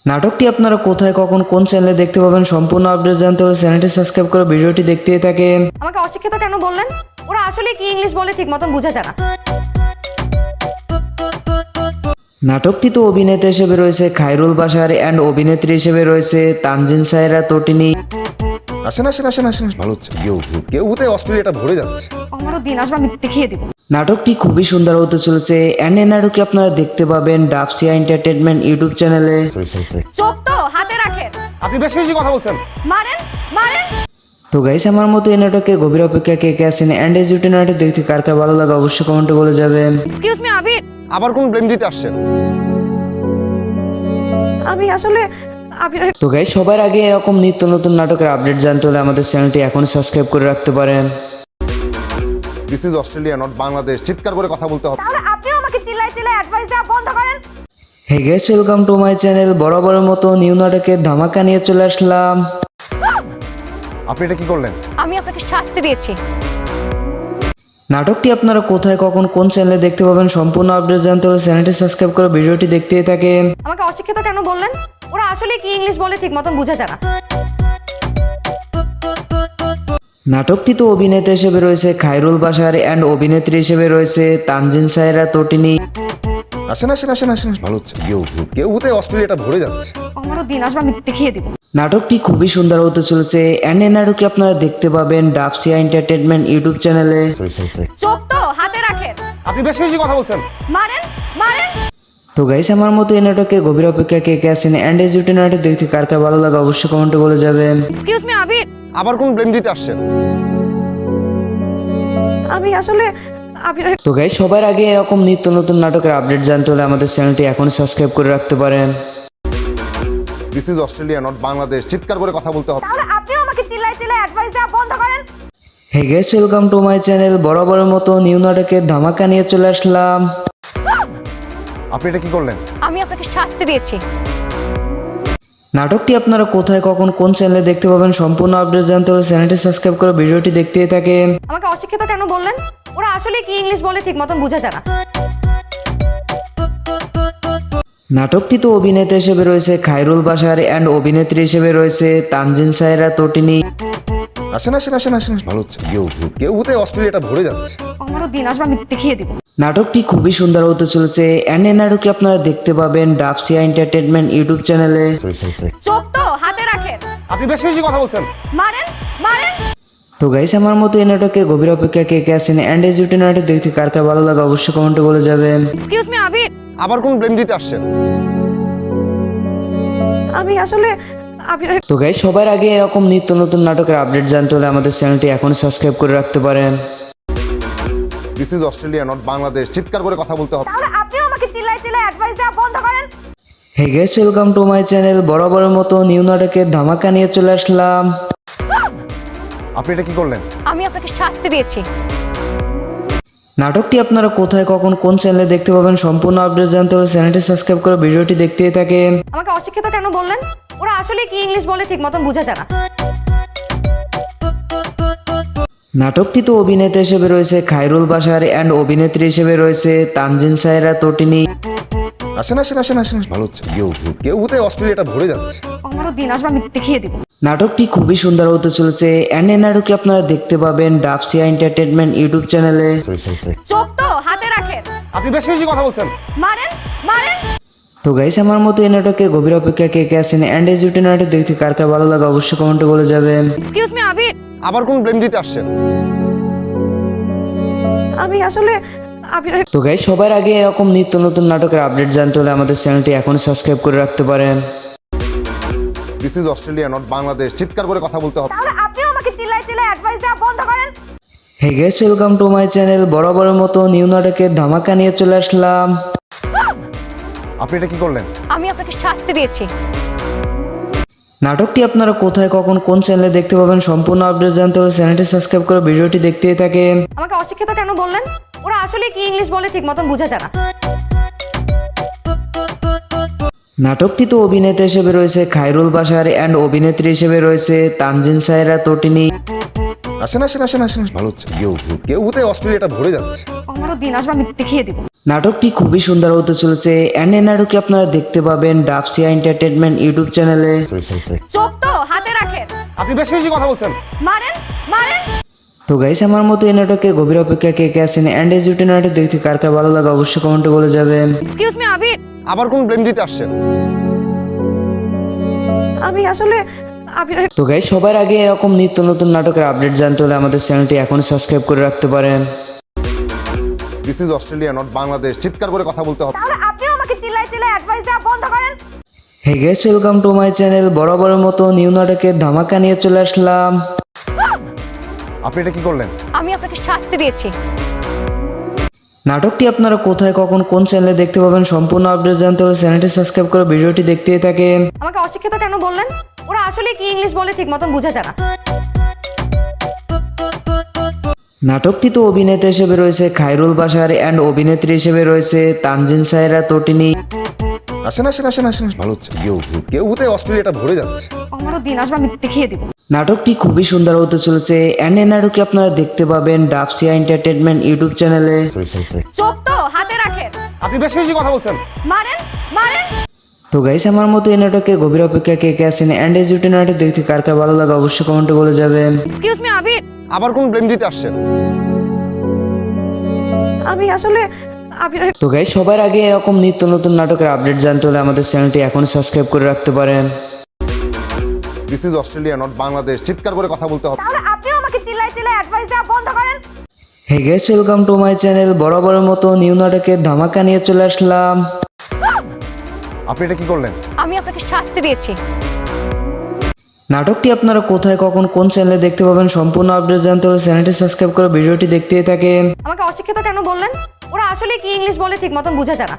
C: নাটকটি আপনারা কোথায় কখন কোন চ্যানেলে দেখতে পাবেন সম্পূর্ণ আপডেট জানতে হলে চ্যানেলটি সাবস্ক্রাইব করে ভিডিওটি দেখতেই থাকেন।
B: আমাকে অশিক্ষিত কেন বললেন? ওরা আসলে কি ইংলিশ বলে ঠিক মতন বোঝা যায় না।
C: নাটকটি তো অভিনেতা হিসেবে রয়েছে খায়রুল বাশার অ্যান্ড অভিনেত্রী হিসেবে রয়েছে তানজিন সায়রা তটিনী।
A: আসেন আসেন আসেন আসেন, ভালো হচ্ছে। কেউ হতে অস্ট্রেলিয়াটা ভরে যাচ্ছে।
B: আমারও দিন আসবে, আমি দেখিয়ে দিব।
C: নাটকটি খুবই সুন্দর হতে চলেছে অ্যান্ড এই নাটকটি আপনারা দেখতে পাবেন ডাবসিয়া এন্টারটেনমেন্ট ইউটিউব চ্যানেলে।
B: চোখ তো হাতে রাখেন।
A: আপনি বেশি বেশি কথা বলছেন।
B: মারেন মারেন।
C: তো গাইস, আমার মতো এই নাটকের গভীর অপেক্ষা কে কে আছেন অ্যান্ড এই জুটি নাটক দেখতে কার কার ভালো লাগে অবশ্যই কমেন্টে বলে যাবেন।
B: এক্সকিউজ মি আবির,
A: আবার কোন ব্লেম দিতে আসছেন?
B: আমি আসলে আবিরের
C: তো গাইস, সবার আগে এরকম নিত্য নতুন নাটকের আপডেট জানতে হলে আমাদের চ্যানেলটি এখন সাবস্ক্রাইব করে রাখতে পারেন।
A: This is Australia not Bangladesh. চিৎকার করে কথা বলতে হবে।
B: তাহলে আপনিও আমাকে চিল্লাই চিল্লাই অ্যাডভাইস দেওয়া বন্ধ করেন।
C: Hey guys, welcome to my channel. বরাবরের মতো নিউ নাটকের ধামাকা নিয়ে চলে আসলাম।
A: আপনি এটা কি করলেন?
B: আমি আপনাকে শাস্তি দিয়েছি।
C: নাটকটি আপনারা কোথায় কখন কোন চ্যানেলে দেখতে পাবেন সম্পূর্ণ আপডেট জানতে হলে চ্যানেলটি সাবস্ক্রাইব করে ভিডিওটি দেখতেই থাকেন।
B: আমাকে অশিক্ষিত কেন বললেন? ওরা আসলে কি ইংলিশ বলে ঠিক মতন বোঝা যায় না।
C: নাটকটি তো অভিনেতা হিসেবে রয়েছে খায়রুল বাশার অ্যান্ড অভিনেত্রী হিসেবে রয়েছে তানজিন সায়রা তটিনী।
A: আসেন আসেন আসেন আসেন, ভালো হচ্ছে। কেউ হতে অস্ট্রেলিয়াটা ভরে যাচ্ছে।
B: আমারও দিন আসবে, আমি দেখিয়ে দিব।
C: নাটকটি খুবই সুন্দর হতে চলেছে অ্যান্ড এই নাটকটি আপনারা দেখতে পাবেন ডাবসিয়া এন্টারটেনমেন্ট ইউটিউব চ্যানেলে।
B: চোখ তো হাতে রাখেন।
A: আপনি বেশি বেশি কথা বলছেন।
B: মারেন মারেন।
C: তো গাইস, আমার মতো এই নাটকের গভীর অপেক্ষা কে কে আছেন অ্যান্ড এই জুটি নাটক দেখতে কার কার ভালো লাগে অবশ্যই কমেন্টে বলে যাবেন।
B: এক্সকিউজ মি আবির,
A: আবার কোন ব্লেম দিতে আসছেন?
B: আমি আসলে আবিরের
C: তো গাইস, সবার আগে এরকম নিত্য নতুন নাটকের আপডেট জানতে হলে আমাদের চ্যানেলটি এখন সাবস্ক্রাইব করে রাখতে পারেন।
A: This is Australia not Bangladesh. চিৎকার করে কথা বলতে হবে।
B: তাহলে আপনিও আমাকে চিল্লাই চিল্লাই অ্যাডভাইস দেওয়া বন্ধ করেন।
C: Hey guys, welcome to my channel. বরাবরের মতো নিউ নাটকের ধামাকা নিয়ে চলে আসলাম।
A: আপনি এটা কি করলেন?
B: আমি আপনাকে শাস্তি দিয়েছি।
C: নাটকটি আপনারা কোথায় কখন কোন চ্যানেলে দেখতে পাবেন সম্পূর্ণ আপডেট জানতে হলে চ্যানেলটি সাবস্ক্রাইব করে ভিডিওটি দেখতেই থাকেন।
B: আমাকে অশিক্ষিত কেন বললেন? ওরা আসলে কি ইংলিশ বলে ঠিক মতন বোঝা যায় না।
C: নাটকটি তো অভিনেতা হিসেবে রয়েছে খায়রুল বাশার অ্যান্ড অভিনেত্রী হিসেবে রয়েছে তানজিন সায়রা তটিনী।
A: আসেন আসেন আসেন আসেন, ভালো হচ্ছে। কেউ হতে অস্ট্রেলিয়াটা ভরে যাচ্ছে।
B: আমারও দিন আসবে, আমি দেখিয়ে দিব।
C: নাটকটি খুবই সুন্দর হতে চলেছে অ্যান্ড এই নাটকটি আপনারা দেখতে পাবেন ডাবসিয়া এন্টারটেনমেন্ট ইউটিউব চ্যানেলে।
B: চোখ তো হাতে রাখেন,
A: আপনি বেশি বেশি কথা বলছেন।
B: মারেন মারেন।
C: তো গাইস, আমার মতো এই নাটকের গভীর অপেক্ষা কে কে আছেন অ্যান্ড এই জুটি নাটক দেখতে কার কার ভালো লাগে অবশ্যই কমেন্টে বলে যাবেন।
B: এক্সকিউজ মি আবির,
A: আবার কোন ব্লেম দিতে আসছেন?
B: আমি আসলে আবির।
C: তো গাইস, সবার আগে এরকম নিত্য নতুন নাটকের আপডেট জানতে হলে আমাদের চ্যানেলটি এখন সাবস্ক্রাইব করে রাখতে পারেন।
A: This is Australia not Bangladesh. চিৎকার করে কথা বলতে হবে।
B: তাহলে আপনিও আমাকে চিল্লায় চিল্লায় অ্যাডভাইস দেওয়া বন্ধ করেন।
C: Hey guys, welcome to my channel. বরাবরের মতো নিউ নাটকের ধামাকা নিয়ে চলে আসলাম।
A: আপনি এটা কি করলেন?
B: আমি আপনাকে শাস্তি দিয়েছি।
C: নাটকটি আপনারা কোথায় কখন কোন চ্যানেলে দেখতে পাবেন সম্পূর্ণ আপডেট জানতে হলে চ্যানেলটি সাবস্ক্রাইব করে ভিডিওটি দেখতেই থাকেন।
B: আমাকে অশিক্ষিত কেন বললেন? ওরা আসলে কি ইংলিশ বলে ঠিক মতন বোঝা যায় না।
C: নাটকটি তো অভিনেতা হিসেবে রয়েছে খায়রুল বাশার অ্যান্ড অভিনেত্রী হিসেবে রয়েছে তানজিন সায়রা তটিনী।
A: আসেন আসেন আসেন আসেন, ভালো হচ্ছে। কেউ হতে অস্ট্রেলিয়াটা ভরে যাচ্ছে।
B: আমারও দিন আসবে, আমি দেখিয়ে দিব।
C: নাটকটি খুবই সুন্দর হতে চলেছে অ্যান্ড এই নাটকটি আপনারা দেখতে পাবেন ডাবসিয়া এন্টারটেনমেন্ট ইউটিউব চ্যানেলে।
B: চোখ তো হাতে রাখেন,
A: আপনি বেশি বেশি কথা বলছেন।
B: মারেন মারেন।
C: তো গাইস, আমার মতো এই নাটকের গভীর অপেক্ষা কে কে আছেন অ্যান্ড এই জুটি নাটক দেখতে কার কার ভালো লাগে অবশ্যই কমেন্টে বলে যাবেন।
B: এক্সকিউজ মি আবির,
A: আবার কোন ব্লেম দিতে আসছেন?
B: আমি আসলে আবির।
C: তো গাইস, সবার আগে এরকম নিত্য নতুন নাটকের আপডেট জানতে হলে আমাদের চ্যানেলটি এখন সাবস্ক্রাইব করে রাখতে পারেন।
A: This is Australia not Bangladesh. চিৎকার করে কথা বলতে হবে।
B: তাহলে আপনিও আমাকে চিল্লায় চিল্লায় অ্যাডভাইস দেওয়া বন্ধ করেন।
C: Hey guys, welcome to my channel. বরাবরের মতো নিউ নাটকের ধামাকা নিয়ে চলে আসলাম।
A: আপনি এটা কি করলেন?
B: আমি আপনাকে শাস্তি দিয়েছি।
C: নাটকটি আপনারা কোথায় কখন কোন চ্যানেলে দেখতে পাবেন সম্পূর্ণ আপডেট জানতে হলে চ্যানেলটি সাবস্ক্রাইব করে ভিডিওটি দেখতেই থাকেন।
B: আমাকে অশিক্ষিত কেন বললেন? ওরা আসলে কি ইংলিশ বলে ঠিক মতন বোঝা যায় না।
C: নাটকটি তো অভিনেতা হিসেবে রয়েছে খায়রুল বাশার অ্যান্ড অভিনেত্রী হিসেবে রয়েছে তানজিন সায়রা তটিনী।
A: আসেন আসেন আসেন আসেন, ভালো হচ্ছে। কেউ হতে অস্ট্রেলিয়াটা ভরে যাচ্ছে।
B: আমারও দিন আসবে, আমি দেখিয়ে দিব।
C: নাটকটি খুবই সুন্দর হতে চলেছে অ্যান্ড এই নাটকটি আপনারা দেখতে পাবেন ডাবসিয়া এন্টারটেনমেন্ট ইউটিউব চ্যানেলে।
B: চোখ তো হাতে রাখেন,
A: আপনি বেশি বেশি কথা বলছেন।
B: মারেন মারেন।
C: তো গাইস, আমার মতো এই নাটকের গভীর অপেক্ষা কে কে আছেন অ্যান্ড এই জুটি নাটক দেখতে কার কার ভালো লাগে অবশ্যই কমেন্টে বলে যাবেন।
B: এক্সকিউজ মি আবির,
A: আবার কোন ব্লেম দিতে আসছেন?
B: আমি আসলে আবির।
C: তো গাইস, সবার আগে এরকম নিত্য নতুন নাটকের আপডেট জানতে হলে আমাদের চ্যানেলটি এখন সাবস্ক্রাইব করে রাখতে পারেন।
A: This is Australia not Bangladesh. চিৎকার করে কথা বলতে হবে।
B: তাহলে আপনিও আমাকে চিল্লায় চিল্লায় অ্যাডভাইস দেওয়া বন্ধ করেন।
C: Hey guys, welcome to my channel. বরাবরের মতো নিউ নাটকের ধামাকা নিয়ে চলে আসলাম।
A: আপনি এটা কি করলেন?
B: আমি আপনাকে শাস্তি দিয়েছি।
C: নাটকটি আপনারা কোথায় কখন কোন চ্যানেলে দেখতে পাবেন সম্পূর্ণ আপডেট জানতে হলে চ্যানেলটি সাবস্ক্রাইব করে ভিডিওটি দেখতেই থাকেন।
B: আমাকে অশিক্ষিত কেন বললেন? ওরা আসলে কি ইংলিশ বলে ঠিক মতন বোঝা যায় না।
C: নাটকটি তো অভিনেতা হিসেবে রয়েছে খায়রুল বাশার অ্যান্ড অভিনেত্রী হিসেবে রয়েছে তানজিন সায়রা তটিনী।
A: আসেন আসেন আসেন আসেন, ভালো হচ্ছে। কেউ হতে অস্ট্রেলিয়াটা ভরে যাচ্ছে।
B: আমারও দিন আসবে, আমি দেখিয়ে দিব।
C: নাটকটি খুবই সুন্দর হতে চলেছে অ্যান্ড এই নাটকটি আপনারা দেখতে পাবেন ডাবসিয়া এন্টারটেনমেন্ট ইউটিউব চ্যানেলে।
B: চোখ তো হাতে রাখেন,
A: আপনি বেশি বেশি কথা বলছেন।
B: মারেন মারেন।
C: তো গাইস, আমার মতো এই নাটকের গভীর অপেক্ষা কে কে আছেন অ্যান্ড এই জুটি নাটক দেখতে কার কার ভালো লাগে অবশ্যই কমেন্টে বলে যাবেন।
B: এক্সকিউজ মি আবির,
A: আবার কোন ব্লেম দিতে আসছেন?
B: আমি আসলে আবির।
C: তো গাইস, সবার আগে এরকম নিত্য নতুন নাটকের আপডেট জানতে হলে আমাদের চ্যানেলটি এখন সাবস্ক্রাইব করে রাখতে পারেন।
A: This is Australia not Bangladesh. চিৎকার করে কথা বলতে হবে।
B: তাহলে আপনিও আমাকে চিল্লায় চিল্লায় অ্যাডভাইস দেওয়া বন্ধ করেন।
C: Hey guys, welcome to my channel. বরাবরের মতো নিউ নাটকের ধামাকা নিয়ে চলে আসলাম।
A: আপনি এটা কি করলেন?
B: আমি আপনাকে শাস্তি দিয়েছি।
C: নাটকটি আপনারা কোথায় কখন কোন চ্যানেলে দেখতে পাবেন সম্পূর্ণ আপডেট জানতে হলে চ্যানেলটি সাবস্ক্রাইব করে ভিডিওটি দেখতেই থাকেন।
B: আমাকে অশিক্ষিত কেন বললেন? ওরা আসলে কি ইংলিশ বলে ঠিক মতন বোঝা যায় না।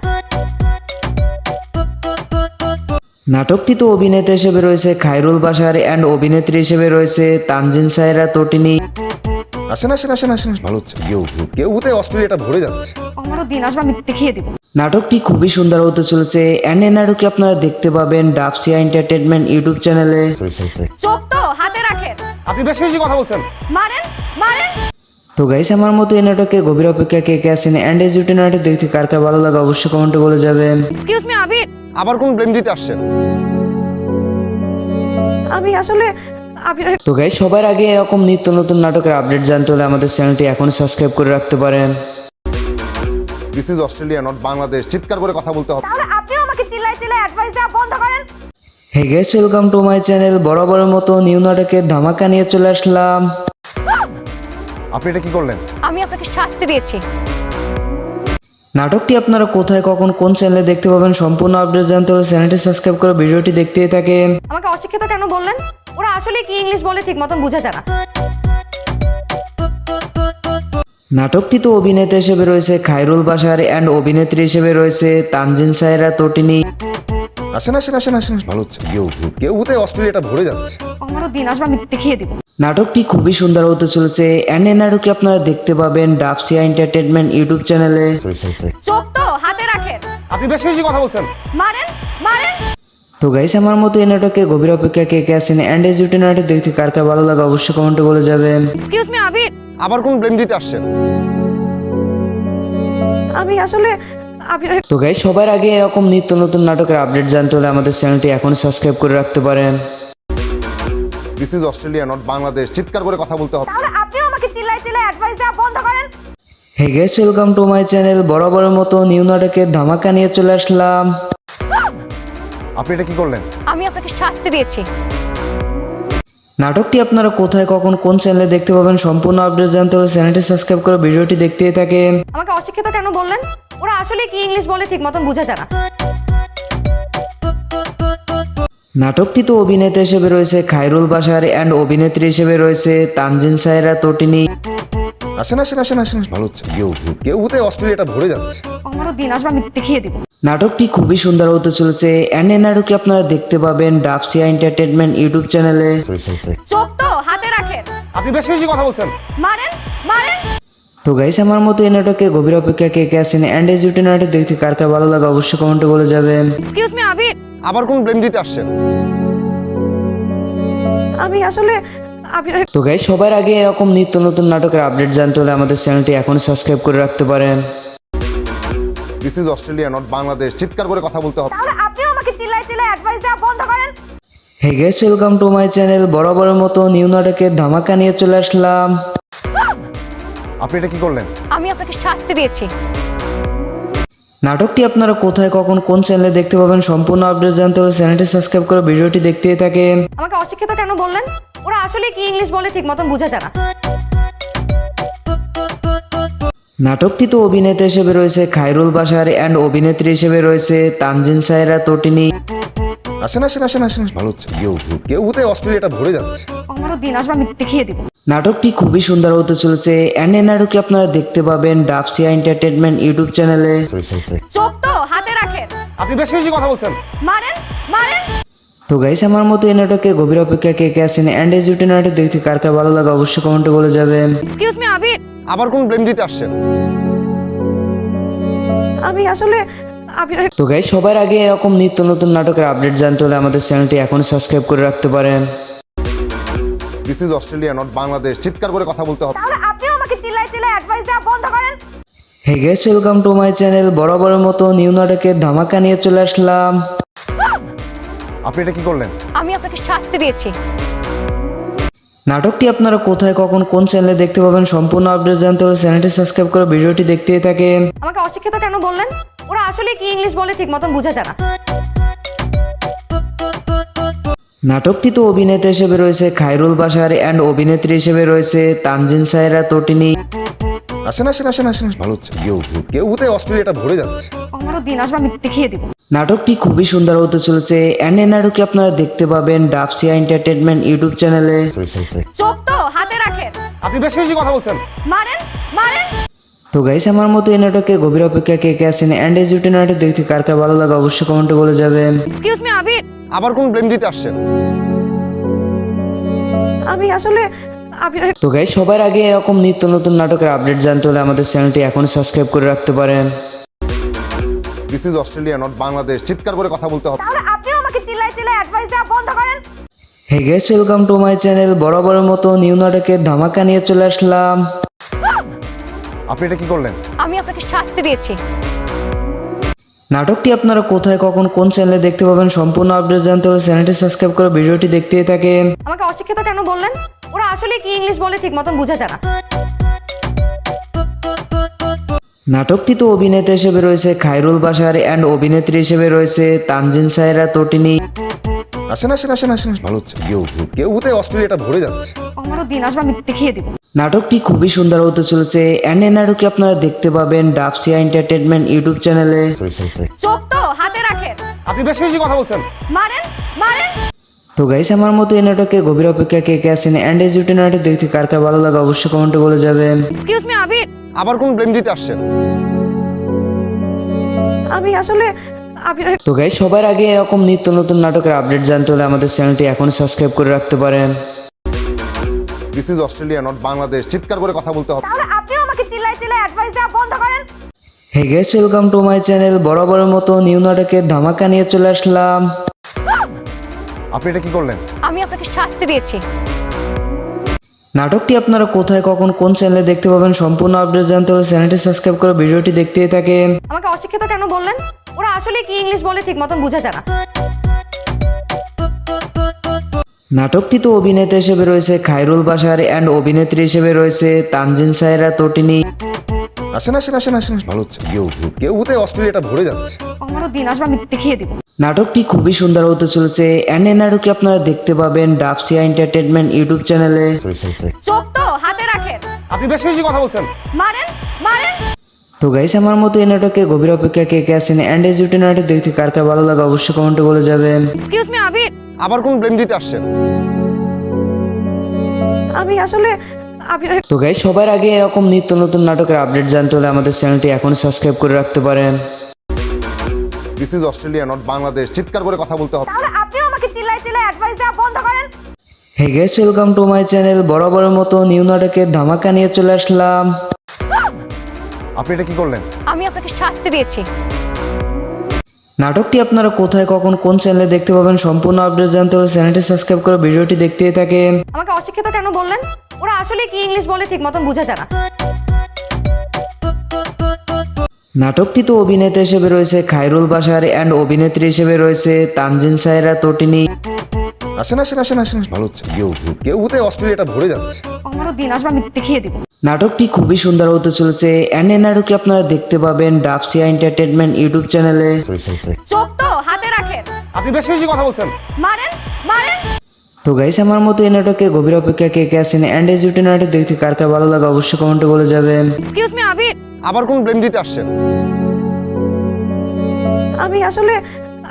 C: নাটকটি তো অভিনেতা হিসেবে রয়েছে খায়রুল বাশার অ্যান্ড অভিনেত্রী হিসেবে রয়েছে তানজিন সায়রা তটিনী।
A: আসেন আসেন আসেন আসেন, ভালো হচ্ছে। কেউ হতে অস্ট্রেলিয়াটা ভরে যাচ্ছে।
B: আমারও দিন আসবে, আমি দেখিয়ে দিব।
C: নাটকটি খুবই সুন্দর হতে চলেছে অ্যান্ড এই নাটকটি আপনারা দেখতে পাবেন ডাবসিয়া এন্টারটেনমেন্ট ইউটিউব চ্যানেলে।
B: চোখ তো হাতে রাখেন,
A: আপনি বেশি বেশি কথা বলছেন।
B: মারেন মারেন।
C: তো গাইস, আমার মতো এই নাটকের গভীর অপেক্ষা কে কে আছেন অ্যান্ড এই জুটি নাটক দেখতে কার কার ভালো লাগে অবশ্যই কমেন্টে বলে যাবেন।
B: এক্সকিউজ মি আবির,
A: আবার কোন ব্লেম দিতে আসছেন?
B: আমি আসলে আবির।
C: তো গাইস, সবার আগে এরকম নিত্য নতুন নাটকের আপডেট জানতে হলে আমাদের চ্যানেলটি এখন সাবস্ক্রাইব করে রাখতে পারেন।
A: This is Australia not Bangladesh. চিৎকার করে কথা বলতে হবে।
B: তাহলে আপনিও আমাকে চিল্লাই চিল্লাই অ্যাডভাইস দেওয়া বন্ধ করেন।
C: Hey guys, welcome to my channel. বরাবরের মতো নিউ নাটকের ধামাকা নিয়ে চলে আসলাম।
A: আপনি এটা কি করলেন?
B: আমি আপনাকে শাস্তি দিয়েছি।
C: নাটকটি আপনারা কোথায়, কখন, কোন চ্যানেলে দেখতে পাবেন সম্পূর্ণ আপডেট জানতে হলে চ্যানেলটি সাবস্ক্রাইব করে ভিডিওটি দেখতেই থাকেন।
B: আমাকে অশিক্ষিত কেন বললেন? ওরা আসলে কি ইংলিশ বলে ঠিক মতন বোঝা যায় না।
C: নাটকটিতে অভিনেতা হিসেবে রয়েছে খায়রুল বাশার অ্যান্ড অভিনেত্রী হিসেবে রয়েছে তানজিন সায়রা তটিনী।
A: আসেন আসেন আসেন আসেন, ভালো হচ্ছে। কেউ হতে অস্ট্রেলিয়াটা ভরে যাচ্ছে।
B: আমারও দিন আসবে, আমি দেখিয়ে দিব।
C: নাটকটি খুবই সুন্দর হতে চলেছে অ্যান্ড এই নাটকটি আপনারা দেখতে পাবেন ডাবসিয়া এন্টারটেনমেন্ট ইউটিউব চ্যানেলে।
B: চোখ তো হাতে রাখেন।
A: আপনি বেশি বেশি কথা বলছেন।
B: মারেন মারেন।
C: তো গাইস, আমার মতো এই নাটকের গভীর অপেক্ষা কে কে আছেন অ্যান্ড এই জুটি নাটক দেখতে কার কার ভালো লাগে অবশ্যই কমেন্টে বলে যাবেন।
B: এক্সকিউজ মি আবির,
A: আবার কোন ব্লেম দিতে আসছেন?
B: আমি আসলে আবির।
C: তো গাইস, সবার আগে এরকম নিত্য নতুন নাটকের আপডেট জানতে হলে আমাদের চ্যানেলটি এখন সাবস্ক্রাইব করে রাখতে পারেন।
A: This is Australia not Bangladesh. চিৎকার করে কথা বলতে হবে।
B: তাহলে আপনিও আমাকে চিল্লাই চিল্লাই অ্যাডভাইস দেওয়া বন্ধ করেন।
C: Hey guys, welcome to my channel. বরাবরের মতো নিউ নাটকের ধামাকা নিয়ে চলে আসলাম।
A: আপনি এটা কি করলেন?
B: আমি আপনাকে শাস্তি দিয়েছি।
C: নাটকটি আপনারা কোথায়, কখন, কোন চ্যানেলে দেখতে পাবেন সম্পূর্ণ আপডেট জানতে হলে চ্যানেলটি সাবস্ক্রাইব করে ভিডিওটি দেখতেই থাকেন।
B: আমাকে অশিক্ষিত কেন বললেন? ওরা আসলে কি ইংলিশ বলে ঠিক মতন বোঝা যায় না।
C: নাটকটিতে অভিনেতা হিসেবে রয়েছে খায়রুল বাশার অ্যান্ড অভিনেত্রী হিসেবে রয়েছে তানজিন সায়রা তটিনী।
A: আসেন আসেন আসেন আসেন, ভালো হচ্ছে। কেউ হতে অস্ট্রেলিয়াটা ভরে যাচ্ছে।
B: আমারও দিন আসবে, আমি দেখিয়ে দিব।
C: নাটকটি খুবই সুন্দর হতে চলেছে অ্যান্ড এই নাটকটি আপনারা দেখতে পাবেন ডাবসিয়া এন্টারটেনমেন্ট ইউটিউব চ্যানেলে।
B: চোখ তো হাতে রাখেন।
A: আপনি বেশি বেশি কথা বলছেন।
B: মারেন মারেন।
C: তো গাইস, আমার মতো এই নাটকের গভীর অপেক্ষা কে কে আছেন অ্যান্ড এই জুটি নাটক দেখতে কার কার ভালো লাগে অবশ্যই কমেন্টে বলে যাবেন।
B: এক্সকিউজ মি আবির,
A: আবার কোন ব্লেম দিতে আসছেন?
B: আমি আসলে আবির।
C: তো গাইস, সবার আগে এরকম নিত্য নতুন নাটকের আপডেট জানতে হলে আমাদের চ্যানেলটি এখন সাবস্ক্রাইব করে রাখতে পারেন।
A: This is Australia not Bangladesh. চিৎকার করে কথা বলতে হবে।
B: তাহলে আপনিও আমাকে চিল্লাই চিল্লাই অ্যাডভাইস দেওয়া বন্ধ করেন।
C: Hey guys, welcome to my channel. বরাবরের মতো নিউ নাটকের ধামাকা নিয়ে চলে আসলাম।
A: আপনি এটা কি করলেন?
B: আমি আপনাকে শাস্তি দিয়েছি।
C: নাটকটি আপনারা কোথায়, কখন, কোন চ্যানেলে দেখতে পাবেন সম্পূর্ণ আপডেট জানতে হলে চ্যানেলটি সাবস্ক্রাইব করে ভিডিওটি দেখতেই থাকেন।
B: আমাকে অশিক্ষিত কেন বললেন? ওরা আসলে কি ইংলিশ বলে ঠিক মতন বোঝা যায় না।
C: নাটকটিতে অভিনেতা হিসেবে রয়েছে খায়রুল বাশার অ্যান্ড অভিনেত্রী হিসেবে রয়েছে তানজিন সায়রা তটিনী।
A: আসেন আসেন আসেন আসেন, ভালো হচ্ছে। কেউ হতে অস্ট্রেলিয়াটা ভরে যাচ্ছে।
B: আমারও দিন আসবে, আমি দেখিয়ে দিব।
C: নাটকটি খুবই সুন্দর হতে চলেছে অ্যান্ড এই নাটকটি আপনারা দেখতে পাবেন ডাবসিয়া এন্টারটেনমেন্ট ইউটিউব চ্যানেলে।
B: চোখ তো হাতে রাখেন।
A: আপনি বেশি বেশি কথা বলছেন।
B: মারেন মারেন।
C: তো গাইস, আমার মতো এই নাটকের গভীর অপেক্ষা কে কে আছেন অ্যান্ড এই জুটি নাটক দেখতে কার কার ভালো লাগে অবশ্যই কমেন্টে বলে যাবেন।
B: এক্সকিউজ মি আবির,
A: আবার কোন ব্লেম দিতে আসছেন?
B: আমি আসলে আবির।
C: তো গাইস, সবার আগে এরকম নিত্য নতুন নাটকের আপডেট জানতে হলে আমাদের চ্যানেলটি এখন সাবস্ক্রাইব করে রাখতে পারেন।
A: This is Australia not Bangladesh. চিৎকার করে কথা বলতে হবে।
B: তাহলে আপনিও আমাকে চিল্লাই চিল্লাই অ্যাডভাইস দেওয়া বন্ধ করেন।
C: Hey guys, welcome to my channel. বরাবরের মতো নিউ নাটকের ধামাকা নিয়ে চলে আসলাম।
A: আপনি এটা কি করলেন?
B: আমি আপনাকে শাস্তি দিয়েছি।
C: নাটকটি আপনারা কোথায়, কখন, কোন চ্যানেলে দেখতে পাবেন সম্পূর্ণ আপডেট জানতে হলে চ্যানেলটি সাবস্ক্রাইব করে ভিডিওটি দেখতেই থাকেন।
B: আমাকে অশিক্ষিত কেন বললেন? ওরা আসলে কি ইংলিশ বলে ঠিক মতন বোঝা যায় না।
C: নাটকটিতে অভিনেতা হিসেবে রয়েছে খায়রুল বাশার অ্যান্ড অভিনেত্রী হিসেবে রয়েছে তানজিন সায়রা তটিনী।
A: আসেন আসেন আসেন আসেন, ভালো হচ্ছে। কেউ হতে অস্ট্রেলিয়াটা ভরে যাচ্ছে।
B: আমারও দিন আসবে, আমি দেখিয়ে দিব।
C: নাটকটি খুবই সুন্দর হতে চলেছে অ্যান্ড এই নাটকটি আপনারা দেখতে পাবেন ডাবসিয়া এন্টারটেনমেন্ট ইউটিউব চ্যানেলে।
B: চোখ তো হাতে রাখেন।
A: আপনি বেশি বেশি কথা বলছেন।
B: মারেন মারেন।
C: তো গাইস, আমার মতো এই নাটকের গভীর অপেক্ষা কে কে আছেন অ্যান্ড এই জুটি নাটক দেখতে কার কার ভালো লাগে অবশ্যই কমেন্টে বলে যাবেন।
B: এক্সকিউজ মি আবির,
A: আবার কোন ব্লেম দিতে আসছেন?
B: আমি আসলে আবির।
C: তো গাইস, সবার আগে এরকম নিত্য নতুন নাটকের আপডেট জানতে হলে আমাদের চ্যানেলটি এখন সাবস্ক্রাইব করে রাখতে পারেন।
A: This is Australia not Bangladesh. চিৎকার করে কথা বলতে হবে।
B: তাহলে আপনিও আমাকে চিল্লাই চিল্লাই অ্যাডভাইস দেওয়া বন্ধ করেন।
C: Hey guys, welcome to my channel. বরাবরের মতো নিউ নাটকের ধামাকা নিয়ে চলে আসলাম।
A: আপনি এটা কি করলেন?
B: আমি আপনাকে শাস্তি দিয়েছি।
C: নাটকটি আপনারা কোথায়, কখন, কোন চ্যানেলে দেখতে পাবেন সম্পূর্ণ আপডেট জানতে হলে চ্যানেলটি সাবস্ক্রাইব করে ভিডিওটি দেখতেই থাকেন।
B: আমাকে অশিক্ষিত কেন বললেন? ওরা আসলে কি ইংলিশ বলে ঠিক মতন বোঝা যায় না।
C: নাটকটিতে অভিনেতা হিসেবে রয়েছে খায়রুল বাশার অ্যান্ড অভিনেত্রী হিসেবে রয়েছে তানজিন সায়রা তটিনী।
A: আসেন আসেন আসেন আসেন, ভালো হচ্ছে। কেউ হুতে অস্ট্রেলিয়াটা ভরে যাচ্ছে।
B: আমারও দিন আসবে, আমি দেখিয়ে দিব।
C: নাটকটি খুবই সুন্দর হতে চলেছে অ্যান্ড এই নাটকটি আপনারা দেখতে পাবেন ডাবসিয়া এন্টারটেনমেন্ট ইউটিউব চ্যানেলে।
B: চোখ তো হাতে রাখেন,
A: আপনি বেশি বেশি কথা বলছেন।
B: মারেন মারেন।
C: তো গাইস, আমার মতো এই নাটকের গভীর অপেক্ষা কে কে আছেন অ্যান্ড এই জুটি নাটক দেখতে কার কার ভালো লাগে অবশ্যই কমেন্টে বলে যাবেন।
B: এক্সকিউজ মি আবির,
A: আবার কোন ব্লেম দিতে আসছেন?
B: আমি আসলে আবির।
C: তো গাইস, সবার আগে এরকম নিত্য নতুন নাটকের আপডেট জানতে হলে আমাদের চ্যানেলটি এখন সাবস্ক্রাইব করে রাখতে পারেন।
A: This is Australia not Bangladesh, চিৎকার করে কথা বলতে হবে।
B: তাহলে আপনিও আমাকে চিল্লাই চিল্লাই অ্যাডভাইস দেওয়া বন্ধ করেন।
C: Hey guys, welcome to my channel. বরাবরের মতো নিউ নাটকের ধামাকা নিয়ে চলে আসলাম।
A: আপনি এটা কি করলেন?
B: আমি আপনাকে শাস্তি দিয়েছি।
C: নাটকটি আপনারা কোথায় কখন কোন চ্যানেলে দেখতে পাবেন সম্পূর্ণ আপডেট জানতে হলে চ্যানেলটি সাবস্ক্রাইব করে ভিডিওটি দেখতেই থাকেন।
B: আমাকে অশিক্ষিত কেন বললেন? ওরা আসলে কি ইংলিশ বলে ঠিক মতন বোঝা যায় না।
C: নাটকটিতে অভিনেতা হিসেবে রয়েছে খায়রুল বাশার অ্যান্ড অভিনেত্রী হিসেবে রয়েছে তানজিন সায়রা তটিনী।
A: আসেন আসেন আসেন আসেন, ভালো হচ্ছে। কেউ হুতে অস্ট্রেলিয়াটা ভরে যাচ্ছে।
B: আমারও দিন আসবে, আমি দেখিয়ে দিব।
C: নাটকটি খুবই সুন্দর হতে চলেছে অ্যান্ড এই নাটকটি আপনারা দেখতে পাবেন ডাবসিয়া এন্টারটেনমেন্ট ইউটিউব চ্যানেলে।
B: চোখ তো হাতে রাখেন,
A: আপনি বেশি বেশি কথা বলছেন।
B: মারেন মারেন।
C: তো গাইস, আমার মতো এই নাটকের গভীর অপেক্ষা কে কে আছেন অ্যান্ড এই জুটি নাটক দেখতে কার কার ভালো লাগে অবশ্যই কমেন্টে বলে যাবেন।
B: এক্সকিউজ মি আবির,
A: আবার কোন ব্লেম দিতে আসছেন?
B: আমি আসলে আবির।
C: তো গাইস, সবার আগে এরকম নিত্য নতুন নাটকের আপডেট জানতে হলে আমাদের চ্যানেলটি এখন সাবস্ক্রাইব করে রাখতে পারেন।
A: This is Australia not Bangladesh, চিৎকার করে কথা বলতে হবে।
B: তাহলে আপনিও আমাকে চিল্লাই চিল্লাই অ্যাডভাইস দেওয়া বন্ধ করেন।
C: Hey guys, welcome to my channel. বরাবরের মতো নিউ নাটকের ধামাকা নিয়ে চলে আসলাম।
A: আপনি এটা কি করলেন?
B: আমি আপনাকে শাস্তি দিয়েছি।
C: নাটকটি আপনারা কোথায় কখন কোন চ্যানেলে দেখতে পাবেন সম্পূর্ণ আপডেট জানতে হলে চ্যানেলটি সাবস্ক্রাইব করে ভিডিওটি দেখতেই থাকেন।
B: আমাকে অশিক্ষিত কেন বললেন? ওরা আসলে কি ইংলিশ বলে ঠিক মতন বোঝা যায় না।
C: নাটকটিতে অভিনেতা হিসেবে রয়েছে খায়রুল বাশার অ্যান্ড অভিনেত্রী হিসেবে রয়েছে তানজিন সায়রা তটিনী।
A: আসেন আসেন আসেন আসেন, ভালো হচ্ছে। কেউ হুতে অস্ট্রেলিয়াটা ভরে যাচ্ছে।
B: আমারও দিন আসবে, আমি দেখিয়ে দিব।
C: নাটকটি খুবই সুন্দর হতে চলেছে অ্যান্ড এই নাটকটি আপনারা দেখতে পাবেন ডাবসিয়া এন্টারটেনমেন্ট ইউটিউব চ্যানেলে।
B: চোখ তো হাতে রাখেন,
A: আপনি বেশি বেশি কথা বলছেন।
B: মারেন মারেন।
C: তো গাইস, আমার মতো এই নাটকের গভীর অপেক্ষা কে কে আছেন অ্যান্ড এই জুটি নাটক দেখতে কার কার ভালো লাগে অবশ্যই কমেন্টে বলে যাবেন।
B: এক্সকিউজ মি আবির,
A: আবার কোন ব্লেম দিতে আসছেন?
B: আমি আসলে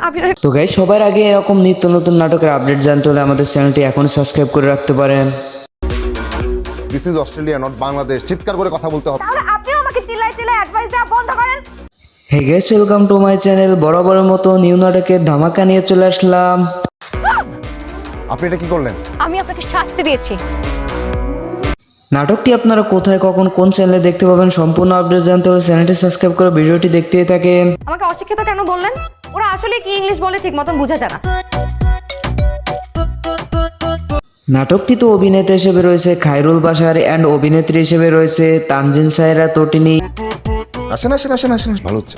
B: আবির।
C: তো গাইস, সবার আগে এরকম নিত্য নতুন নাটকের আপডেট জানতে হলে আমাদের চ্যানেলটি এখন সাবস্ক্রাইব করে রাখতে পারেন।
A: This is Australia not Bangladesh, চিৎকার করে কথা বলতে হবে।
B: তাহলে আপনিও আমাকে চিল্লাই চিল্লাই অ্যাডভাইস দেওয়া বন্ধ করেন।
C: Hey guys, welcome to my channel. বরাবরের মতো নিউ নাটকের ধামাকা নিয়ে চলে আসলাম।
A: আপনি এটা কি করলেন?
B: আমি আপনাকে শাস্তি দিয়েছি।
C: নাটকটি আপনারা কোথায় কখন কোন চ্যানেলে দেখতে পাবেন সম্পূর্ণ আপডেট জানতে হলে চ্যানেলটি সাবস্ক্রাইব করে ভিডিওটি দেখতেই থাকেন।
B: আমাকে অশিক্ষিত কেন বললেন? ওরা আসলে কি ইংলিশ বলে ঠিক মতন বোঝা যায় না।
C: নাটকটিতে অভিনেতা হিসেবে রয়েছে খায়রুল বাশার অ্যান্ড অভিনেত্রী হিসেবে রয়েছে তানজিন সায়রা তটিনী।
A: আসেন আসেন আসেন আসেন, ভালো হচ্ছে।